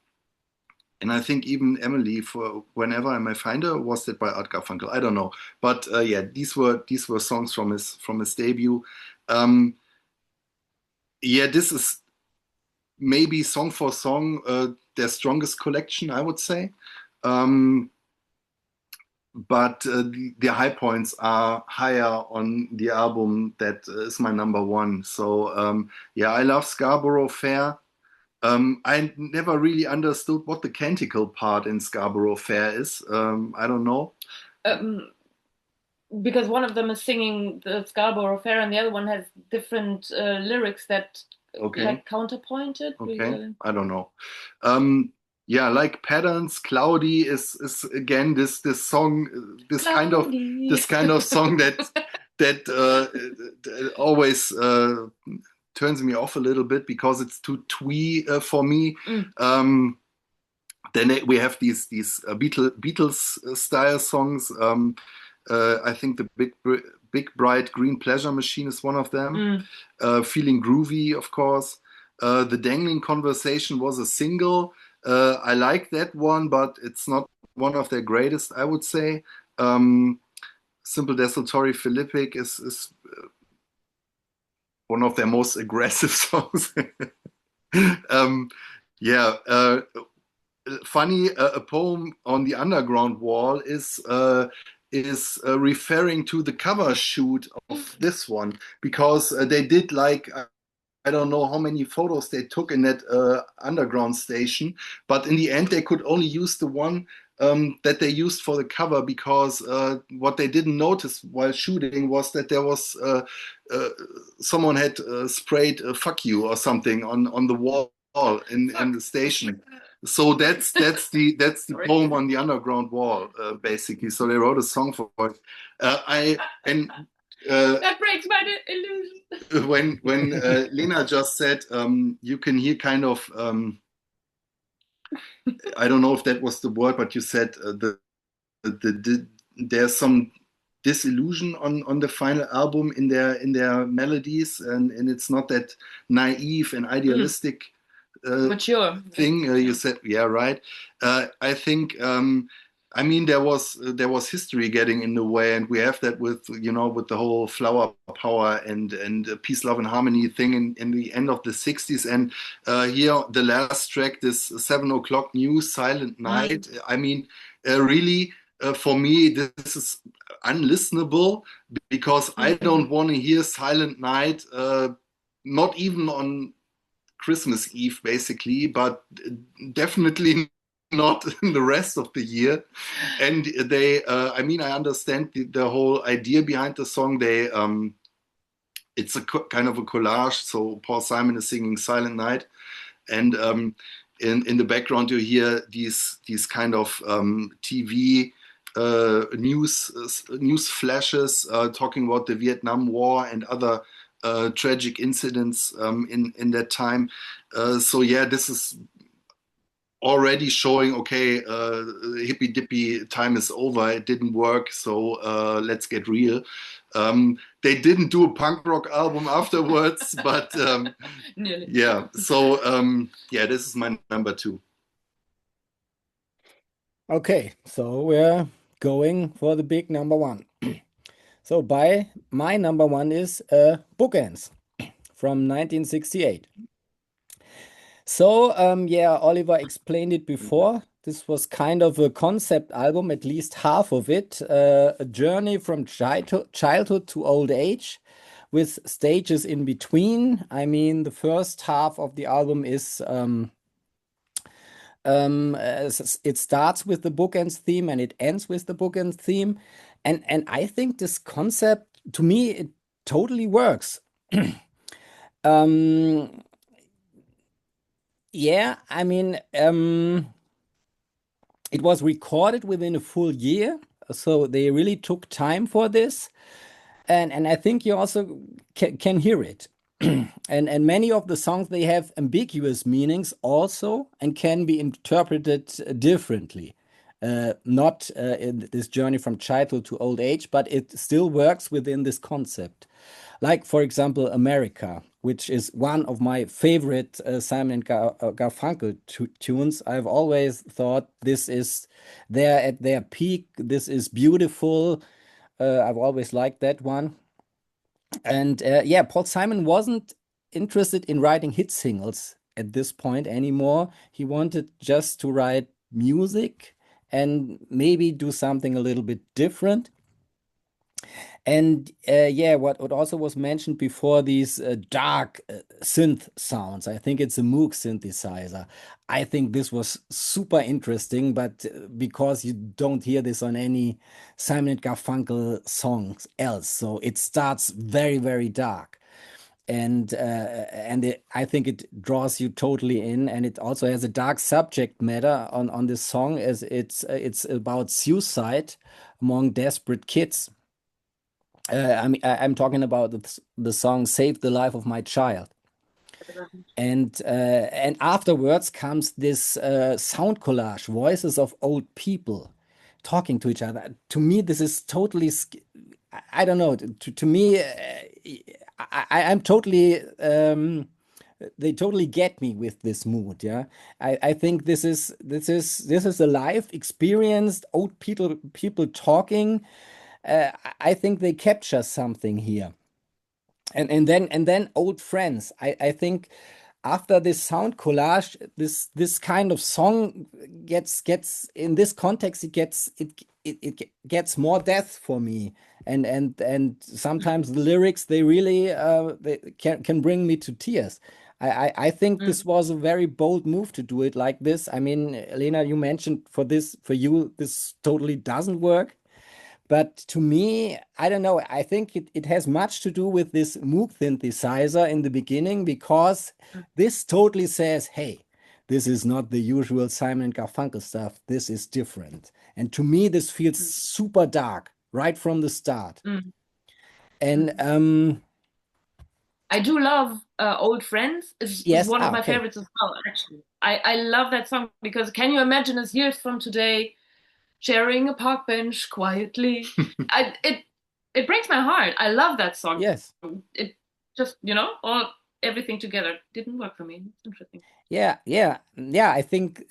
I think even Emily for Whenever I May Find Her, was that by Art Garfunkel? I don't know, but yeah, these were songs from his debut. Yeah, this is maybe song for song their strongest collection, I would say. But the high points are higher on the album that is my number 1. So yeah, I love Scarborough Fair. I never really understood what the canticle part in Scarborough Fair is. I don't know.
Because one of them is singing the Scarborough Fair and the other one has different lyrics that like counterpointed.
Okay, I don't know. Yeah, like Patterns, Cloudy is again this song, this kind of song that always turns me off a little bit because it's too twee for me. Then we have these Beatles style songs. I think the Big Bright Green Pleasure Machine is one of them. Feeling Groovy, of course. The Dangling Conversation was a single. I like that one, but it's not one of their greatest, I would say. Simple Desultory Philippic is one of their most aggressive songs. Yeah, funny, a poem on the Underground Wall is referring to the cover shoot of this one, because they did like I don't know how many photos they took in that underground station, but in the end they could only use the one that they used for the cover, because what they didn't notice while shooting was that there was someone had sprayed "fuck you" or something on the wall in the station. So that's the poem on the Underground Wall, basically. So they wrote a song for it.
That breaks my illusion.
When Leena just said, you can hear kind of, I don't know if that was the word, but you said there's some disillusion on the final album in their melodies, and it's not that naive and idealistic
mature
thing. You said, yeah, right. I think. I mean, there was history getting in the way, and we have that with with the whole flower power and peace, love, and harmony thing in the end of the '60s. And here, the last track, this 7 o'clock news, Silent Night. I mean, really, for me, this is unlistenable, because I don't want to hear Silent Night, not even on Christmas Eve, basically, but definitely not in the rest of the year. And they, I mean, I understand the whole idea behind the song. They, it's a kind of a collage. So Paul Simon is singing Silent Night, and in the background you hear these kind of TV news flashes talking about the Vietnam War and other tragic incidents in that time. So yeah, this is already showing, okay, hippy dippy time is over. It didn't work, so let's get real. They didn't do a punk rock album afterwards, but yeah. So yeah, this is my number 2.
Okay, so we're going for the big number 1. So my number 1 is Bookends from 1968. So yeah, Oliver explained it before. This was kind of a concept album, at least half of it, a journey from childhood to old age, with stages in between. I mean, the first half of the album is it starts with the Bookends theme and it ends with the Bookends theme, and I think this concept, to me, it totally works. Yeah, I mean, it was recorded within a full year, so they really took time for this, and I think you also can hear it. And many of the songs, they have ambiguous meanings also, and can be interpreted differently. Not in this journey from childhood to old age, but it still works within this concept. Like, for example, America, which is one of my favorite Simon Garfunkel tunes. I've always thought this is there at their peak. This is beautiful. I've always liked that one. And yeah, Paul Simon wasn't interested in writing hit singles at this point anymore. He wanted just to write music and maybe do something a little bit different. And yeah, what also was mentioned before, these dark synth sounds. I think it's a Moog synthesizer. I think this was super interesting, but because you don't hear this on any Simon & Garfunkel songs else, so it starts very, very dark. And I think it draws you totally in, and it also has a dark subject matter on this song, as it's about suicide among desperate kids. I mean, I'm talking about the song "Save the Life of My Child," and afterwards comes this sound collage, voices of old people talking to each other. To me, this is totally I don't know. To me, I'm totally. They totally get me with this mood. Yeah, I think this is a live experienced old people talking. I think they capture something here, and then old friends. I think after this sound collage, this kind of song gets in this context, it gets more depth for me, and sometimes the lyrics they really they can bring me to tears. I think this was a very bold move to do it like this. I mean, Lena, you mentioned for you this totally doesn't work. But to me, I don't know. I think it has much to do with this Moog synthesizer in the beginning, because this totally says, hey, this is not the usual Simon Garfunkel stuff. This is different. And to me, this feels super dark right from the start. And
I do love Old Friends. Is
yes,
one of my
okay.
favorites as well, actually. I love that song because can you imagine us years from today sharing a park bench quietly? It breaks my heart. I love that song.
Yes.
It just, all everything together didn't work for me. It's interesting.
Yeah. I think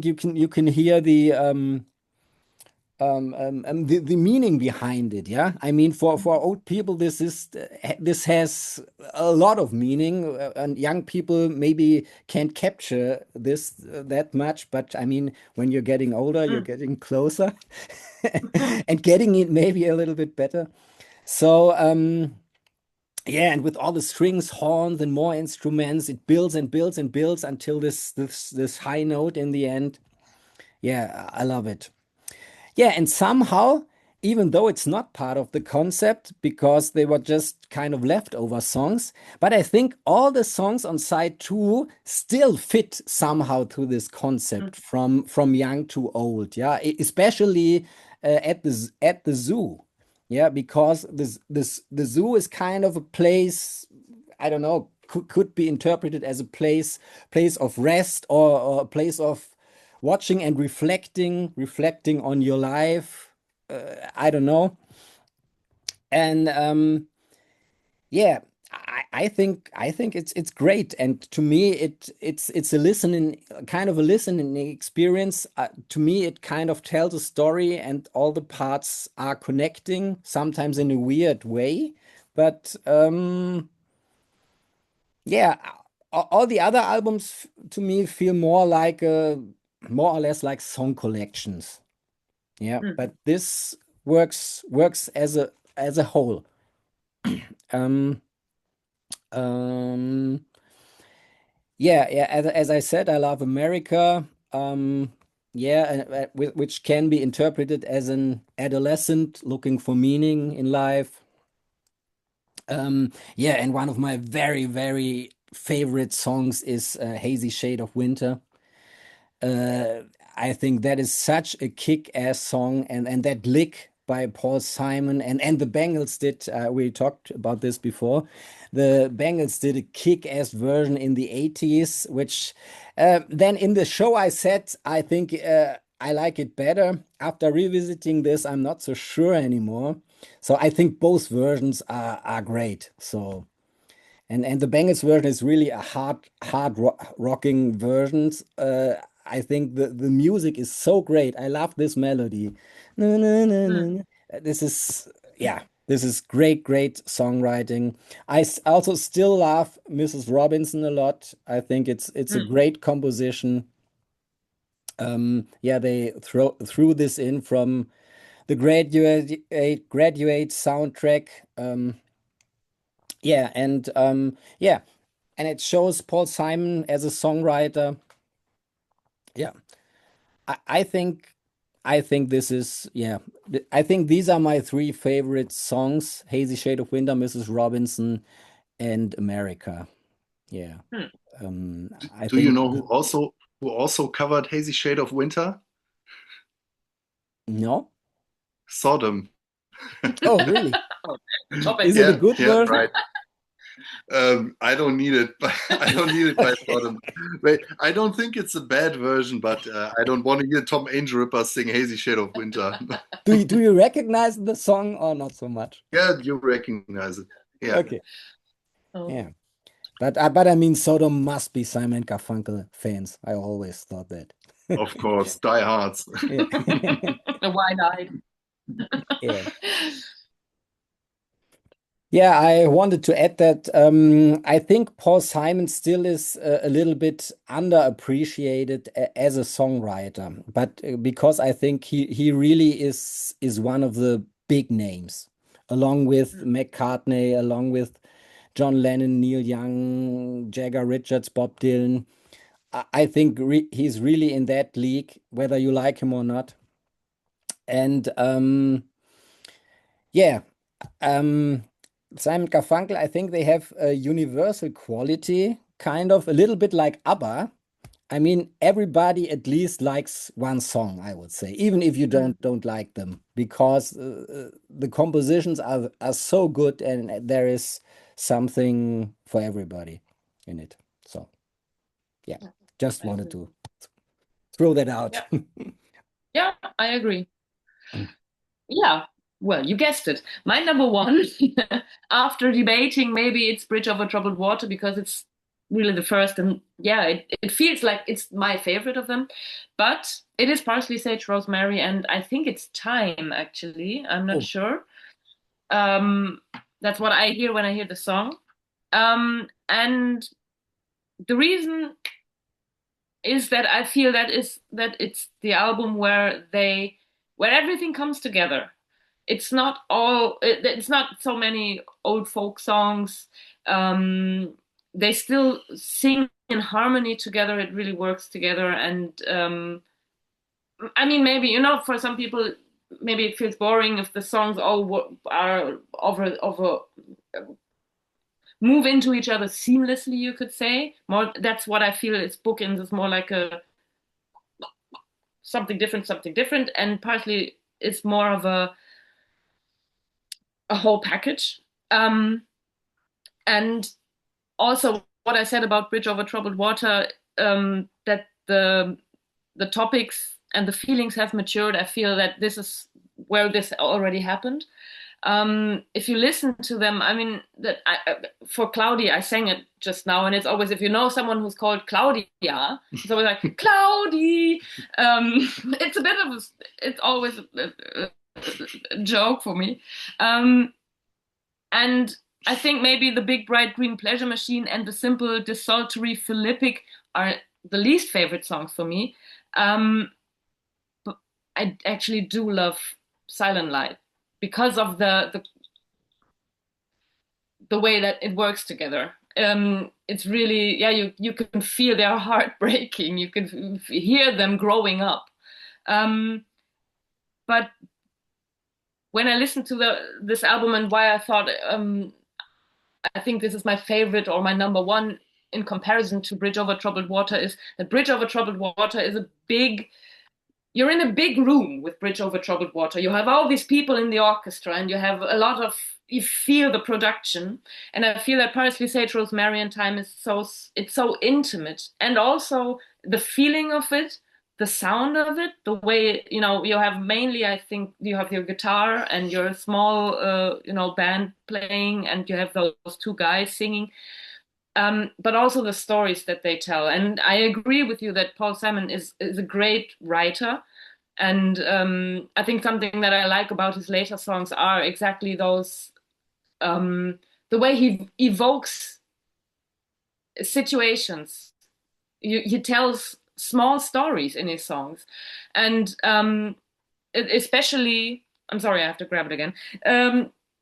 you can hear the meaning behind it. Yeah, I mean, for old people, this has a lot of meaning, and young people maybe can't capture this that much. But I mean, when you're getting older, you're getting closer and getting it maybe a little bit better. So yeah, and with all the strings, horns, and more instruments, it builds and builds and builds until this high note in the end. Yeah, I love it. Yeah, and somehow, even though it's not part of the concept because they were just kind of leftover songs, but I think all the songs on side two still fit somehow to this concept from young to old. Yeah, especially at the zoo. Yeah, because the zoo is kind of a place. I don't know. Could be interpreted as a place of rest, or a place of watching and reflecting on your life. I don't know. And yeah, I think it's great. And to me, it's a listening kind of a listening experience. To me, it kind of tells a story, and all the parts are connecting, sometimes in a weird way. But yeah, all the other albums to me feel more or less like song collections. Yeah, but this works as a whole. Um, um, yeah. As I said, I love America. Yeah, and, which can be interpreted as an adolescent looking for meaning in life. Yeah, and one of my very, very favorite songs is Hazy Shade of Winter. Uh, I think that is such a kick-ass song, and that lick by Paul Simon and the Bangles did. We talked about this before. The Bangles did a kick-ass version in the 80s, which then in the show I said I think I like it better. After revisiting this, I'm not so sure anymore. So I think both versions are great. So. And the Bangles version is really a rocking version. I think the music is so great. I love this melody. Na, na, na, na, na. This is yeah, this is great songwriting. Also still love Mrs. Robinson a lot. I think it's a great composition. Yeah, they threw this in from the graduate soundtrack. Yeah, and it shows Paul Simon as a songwriter. Yeah, I think this is yeah. I think these are my three favorite songs: Hazy Shade of Winter, Mrs. Robinson, and America. Yeah. I
Do you
think
know who also covered Hazy Shade of Winter?
no.
Sodom.
Oh, really?
Top
Is
it.
it a
Yeah,
good
yeah,
version?
right. I don't need it. I don't need it by Sodom. Wait, I don't think it's a bad version, but I don't want to hear Tom Angel Ripper sing "Hazy Shade of Winter."
Do you recognize the song or not so much?
Yeah, you recognize it. Yeah.
Okay. Yeah. But I mean, Sodom must be Simon Garfunkel fans. I always thought that.
Of course, diehards.
Yeah.
Wide-eyed.
Yeah. Yeah, I wanted to add that I think Paul Simon still is a little bit underappreciated as a songwriter, but because I think he really is one of the big names, along with McCartney, along with John Lennon, Neil Young, Jagger Richards, Bob Dylan. I think he's really in that league, whether you like him or not. And yeah. Simon Garfunkel, I think they have a universal quality, kind of a little bit like ABBA. I mean, everybody at least likes one song, I would say, even if you don't like them, because the compositions are so good and there is something for everybody in it. So, yeah, just wanted to throw that out.
Yeah, I agree. Yeah, well, you guessed it. My number one, after debating, maybe it's Bridge Over Troubled Water because it's really the first, and yeah, it feels like it's my favorite of them. But it is Parsley, Sage, Rosemary, and I think it's Time, actually. I'm not sure. That's what I hear when I hear the song. And the reason is that I feel that it's the album where everything comes together. It's not so many old folk songs. They still sing in harmony together. It really works together. And I mean, maybe, for some people, maybe it feels boring if the songs all are over move into each other seamlessly, you could say. More, that's what I feel. It's bookends. It's more like a something different, and partly it's more of a whole package. And also what I said about Bridge Over Troubled Water, that the topics and the feelings have matured. I feel that this is where this already happened. If you listen to them, I mean, for Claudia, I sang it just now, and it's always, if you know someone who's called Claudia, it's always like Claudie. It's always a joke for me. And I think maybe The Big Bright Green Pleasure Machine and The Simple Desultory Philippic are the least favorite songs for me. But I actually do love Silent Light because of the way that it works together. It's really, yeah, you can feel their heart breaking. You can hear them growing up. But when I listened to this album and why I thought, I think this is my favorite or my number one in comparison to Bridge Over Troubled Water, is that Bridge Over Troubled Water is you're in a big room with Bridge Over Troubled Water. You have all these people in the orchestra and you feel the production. And I feel that Parsley, Sage, Rosemary and Time it's so intimate. And also the feeling of it, the sound of it, the way, you have mainly, I think, you have your guitar and your small, band playing, and you have those two guys singing. But also the stories that they tell. And I agree with you that Paul Simon is a great writer. And I think something that I like about his later songs are exactly those, the way he evokes situations. He tells small stories in his songs. And especially, I'm sorry, I have to grab it again.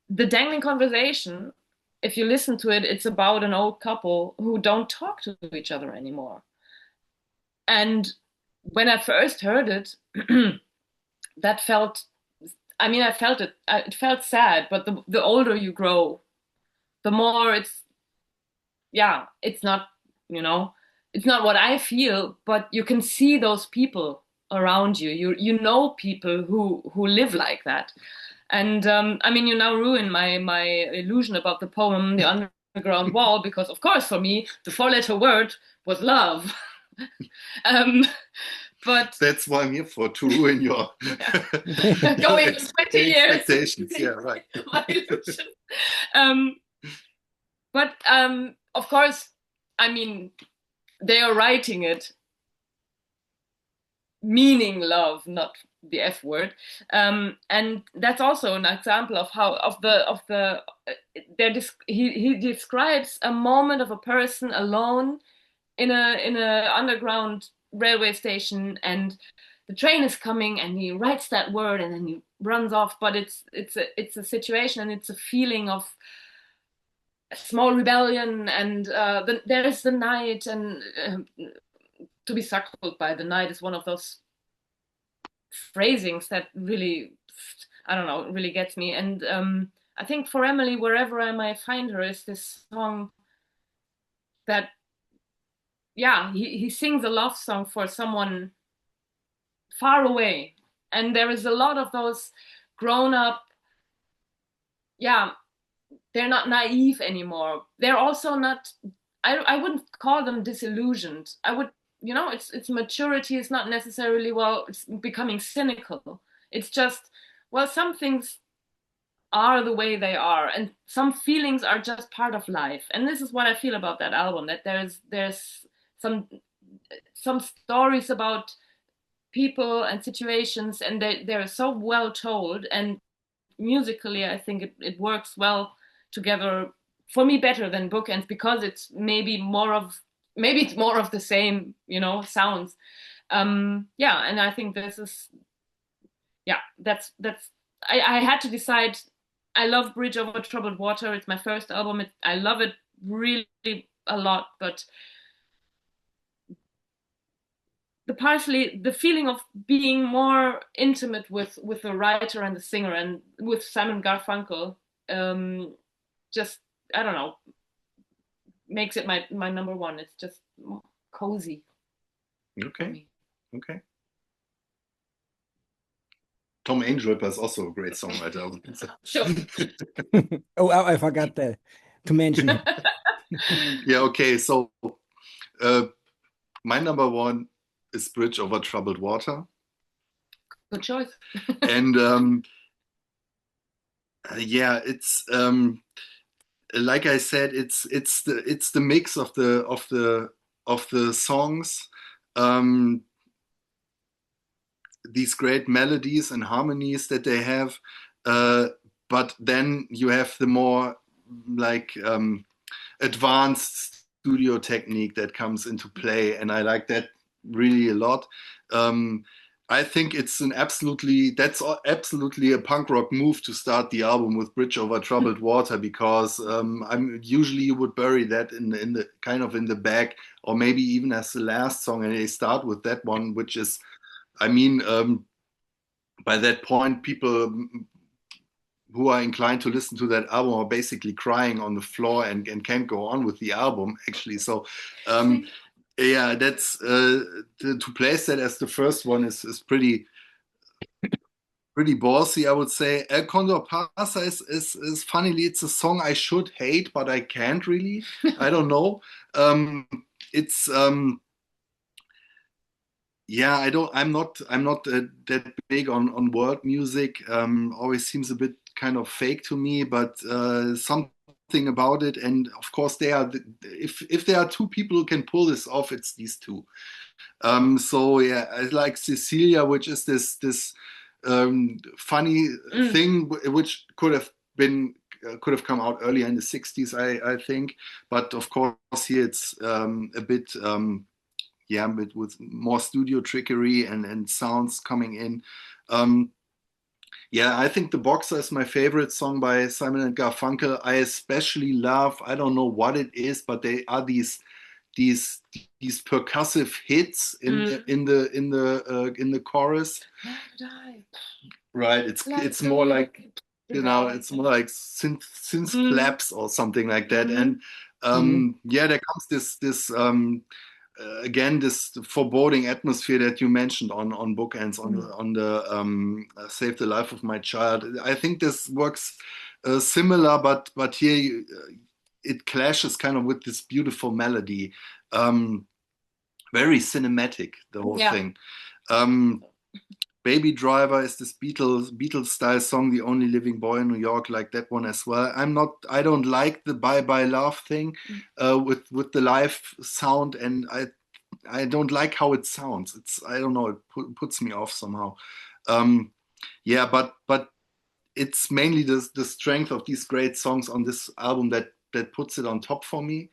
The Dangling Conversation, if you listen to it, it's about an old couple who don't talk to each other anymore. And when I first heard it, I felt it. It felt sad, but the older you grow, the more it's not, it's not what I feel, but you can see those people around you. You know people who live like that. And you now ruin my illusion about the poem, The underground wall, because of course for me the 4-letter word was love. But
that's what I'm here for, to ruin your
going on 20 years
expectations. Yeah, right.
my illusion. But of course, I mean, they are writing it meaning love, not the F word, and that's also an example of how he describes a moment of a person alone in a underground railway station, and the train is coming, and he writes that word, and then he runs off. But it's a situation, and it's a feeling of a small rebellion, and there's the night, and to be suckled by the night is one of those phrasings that really, I don't know, really gets me. And I think for Emily, wherever I might find her, is this song that, yeah, he sings a love song for someone far away. And there is a lot of those grown up, yeah, they're not naive anymore. They're also not, I wouldn't call them disillusioned. I would, it's maturity. It's not necessarily, well, it's becoming cynical. It's just, well, some things are the way they are, and some feelings are just part of life. And this is what I feel about that album, that there's some stories about people and situations, and they're so well told, and musically I think it works well together, for me better than bookends, because it's maybe more of the same, sounds. Yeah, and I think this is, yeah, that's I had to decide. I love Bridge Over Troubled Water. It's my first album. I love it really a lot, but the feeling of being more intimate with the writer and the singer, and with Simon Garfunkel, just, I don't know, makes it my number one. It's just cozy.
Okay. Tom Angelripper is also a great songwriter.
Sure.
Oh, I forgot that to mention him.
Yeah, okay. So my number one is Bridge Over Troubled Water.
Good choice.
And yeah, it's like I said, it's the mix of the songs, these great melodies and harmonies that they have, but then you have the more like advanced studio technique that comes into play, and I like that really a lot. I think it's absolutely a punk rock move to start the album with Bridge Over Troubled Water, because I'm usually you would bury that in the kind of in the back, or maybe even as the last song, and they start with that one, which is, I mean, by that point, people who are inclined to listen to that album are basically crying on the floor and can't go on with the album, actually. So, yeah, that's to place that as the first one is pretty ballsy, I would say. El Condor Pasa is funnily, it's a song I should hate, but I can't really. I don't know. It's yeah, I'm not that big on world music. Always seems a bit kind of fake to me, but something about it. And of course, if there are two people who can pull this off, it's these two. So yeah, I like Cecilia, which is this funny thing, which could have come out earlier in the 60s, I think. But of course, here it's a bit. Yeah, but with more studio trickery and sounds coming in. Yeah, I think The Boxer is my favorite song by Simon and Garfunkel. I especially love, I don't know what it is, but they are these percussive hits in the chorus. Right, it's more like, it's more like synth claps or something like that. And yeah, there comes this again, this foreboding atmosphere that you mentioned on Bookends, on the Save the Life of My Child. I think this works similar, but here it clashes kind of with this beautiful melody. Very cinematic, the whole thing. Baby Driver is this Beatles style song, The Only Living Boy in New York, like that one as well. I don't like the Bye Bye Love thing with the live sound, and I don't like how it sounds. I don't know, it puts me off somehow. But it's mainly the strength of these great songs on this album that puts it on top for me.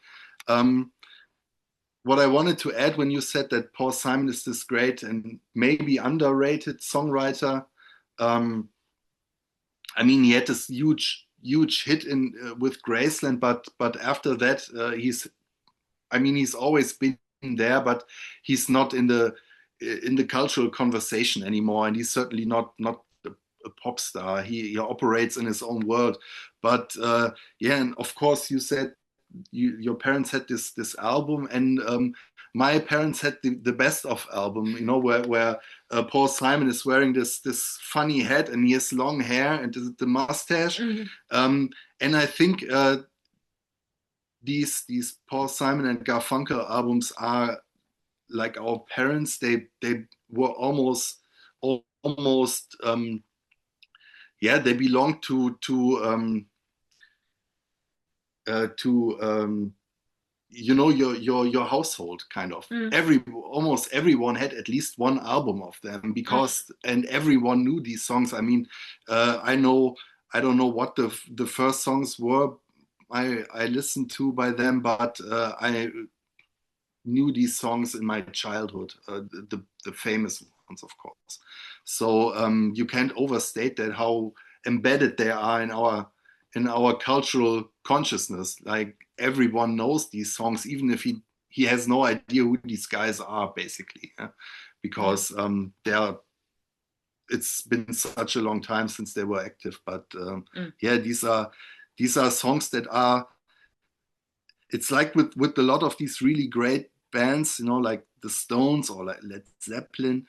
What I wanted to add when you said that Paul Simon is this great and maybe underrated songwriter, I mean, he had this huge hit with Graceland, but after that, he's always been there, but he's not in the cultural conversation anymore, and he's certainly not a pop star. He operates in his own world. But and of course, you said your parents had this album, and my parents had the best of album, where Paul Simon is wearing this funny hat, and he has long hair and the mustache. And I think these Paul Simon and Garfunkel albums are like our parents. They were almost they belong to your household, kind of. Almost everyone had at least one album of them, and everyone knew these songs. I mean, I don't know what the first songs were I listened to by them, but I knew these songs in my childhood, the famous ones, of course. So you can't overstate that, how embedded they are in our cultural consciousness. Like, everyone knows these songs, even if he has no idea who these guys are, basically, because it's been such a long time since they were active. But these are songs that are. It's like with a lot of these really great bands, like the Stones or like Led Zeppelin.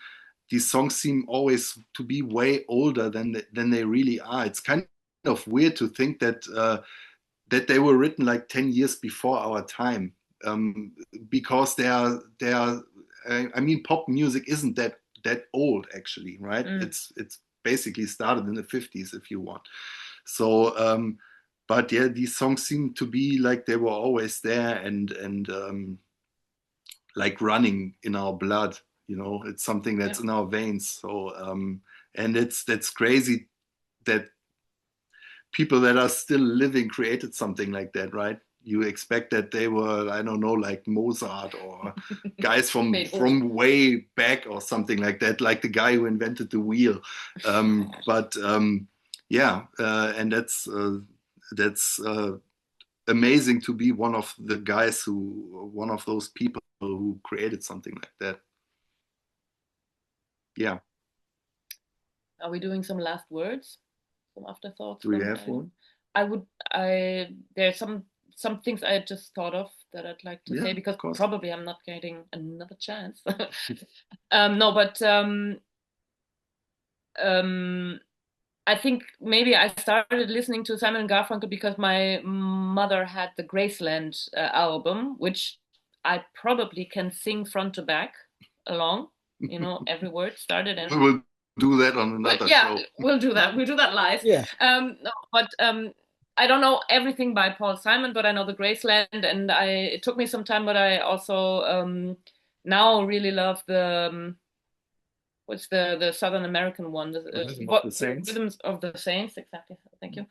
These songs seem always to be way older than they really are. It's kind of weird to think that they were written like 10 years before our time, because they are. I mean, pop music isn't that old, actually, right? It's basically started in the 50s, if you want. So, but yeah, these songs seem to be like they were always there and like running in our blood. It's something that's in our veins. So, and that's crazy that people that are still living created something like that, right? You expect that they were, I don't know, like Mozart or guys from way back or something like that, like the guy who invented the wheel. And that's amazing to be one of those people who created something like that. Yeah.
Are we doing some last words? Some afterthoughts?
Do we have one?
There's some things I just thought of that I'd like to say, because probably I'm not getting another chance. I think maybe I started listening to Simon Garfunkel because my mother had the Graceland album, which I probably can sing front to back along. Every word started and.
We'll do that on another show.
We'll do that. We'll do that live.
Yeah.
I don't know everything by Paul Simon, but I know the Graceland, and it took me some time, but I also now really love the what's the Southern American one? Rhythms of the Saints, exactly. Thank you.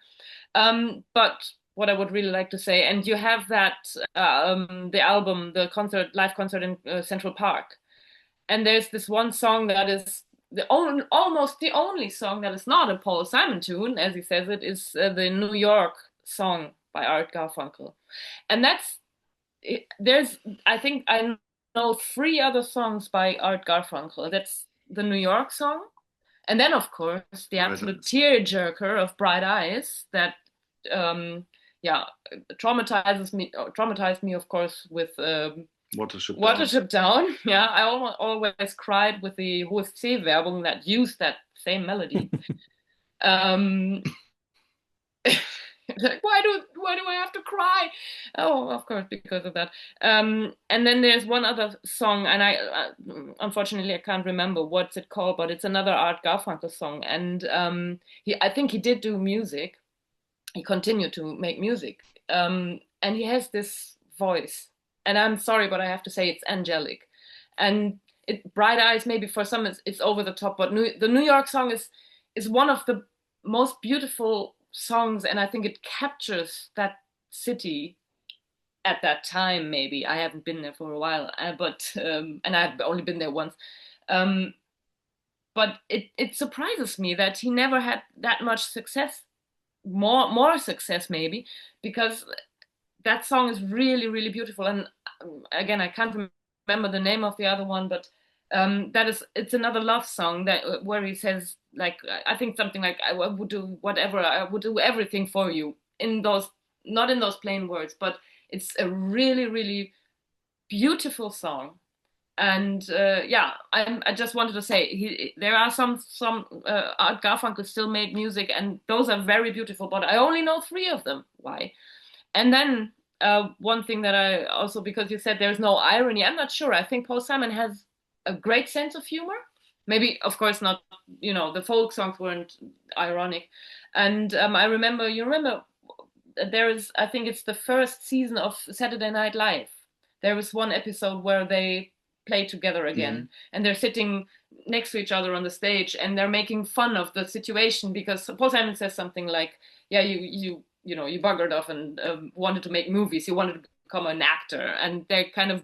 But what I would really like to say, and you have that the album, the live concert in Central Park, and there's this one song that is almost the only song that is not a Paul Simon tune, as he says it, is the New York song by Art Garfunkel. And I think I know 3 other songs by Art Garfunkel. That's the New York song. And then, of course, the absolute tearjerker of Bright Eyes that, traumatized me, of course, with Watership Down. Yeah, I always cried with the HSC-Werbung that used that same melody. Like, why do I have to cry? Oh, of course, because of that. And then there's one other song, and unfortunately I can't remember what's it called, but it's another Art Garfunkel song. And I think he did do music. He continued to make music, and he has this voice. And I'm sorry, but I have to say it's angelic. And Bright Eyes, maybe for some it's over the top, but the New York song is one of the most beautiful songs, and I think it captures that city at that time. Maybe I haven't been there for a while, but and I've only been there once. Um, but it surprises me that he never had that much success, more success maybe, because that song is really really beautiful. And again, I can't remember the name of the other one, but it's another love song that where he says, like, I think something like, I would do whatever, I would do everything for you, in those, not in those plain words, but it's a really really beautiful song. And yeah, I just wanted to say, there are some Art Garfunkel still made music, and those are very beautiful, but I only know 3 of them. Why? And then one thing that I also, because you said there's no irony, I'm not sure. I think Paul Simon has a great sense of humor. Maybe, of course, not, the folk songs weren't ironic. And you remember, there is, I think it's the first season of Saturday Night Live. There was one episode where they play together again, and they're sitting next to each other on the stage, and they're making fun of the situation, because Paul Simon says something like, yeah, you buggered off and wanted to make movies, you wanted to become an actor, and they're kind of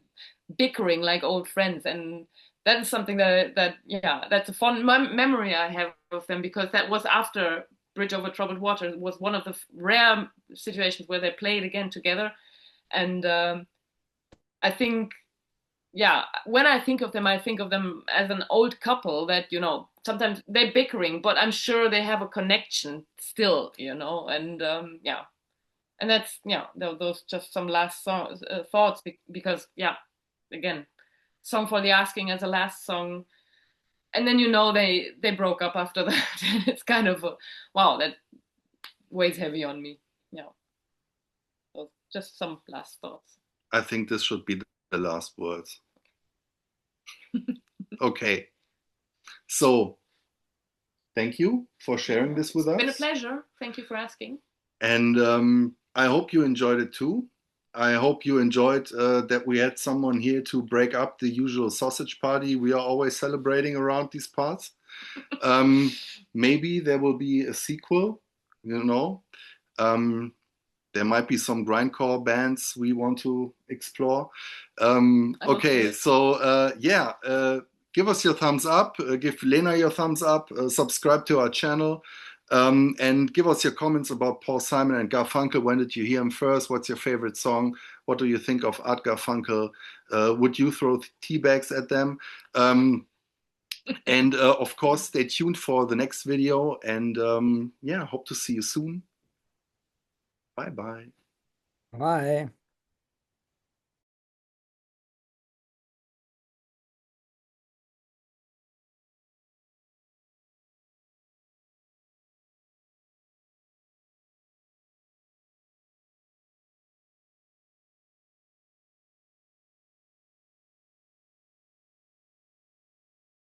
bickering like old friends. And that is something that yeah, that's a fond memory I have of them, because that was after Bridge Over Troubled Water. It was one of the rare situations where they played again together. And I think, yeah, when I think of them as an old couple that, sometimes they're bickering, but I'm sure they have a connection still, and yeah. And that's, yeah, those just some last thoughts, because, yeah, again, Song for the Asking as a last song. And then, they broke up after that. And it's kind of, wow, that weighs heavy on me. Yeah. So just some last thoughts.
I think this should be the last words. Okay. So, thank you for sharing this with us.
It's been a pleasure. Thank you for asking.
And I hope you enjoyed it too. I hope you enjoyed that we had someone here to break up the usual sausage party we are always celebrating around these parts. Maybe there will be a sequel, there might be some grindcore bands we want to explore. Okay, so yeah, give us your thumbs up, give Leena your thumbs up, subscribe to our channel, and give us your comments about Paul Simon and Garfunkel. When did you hear him first? What's your favorite song? What do you think of Art Garfunkel? Would you throw tea bags at them? And of course, stay tuned for the next video. And yeah, hope to see you soon. Bye-bye.
Bye.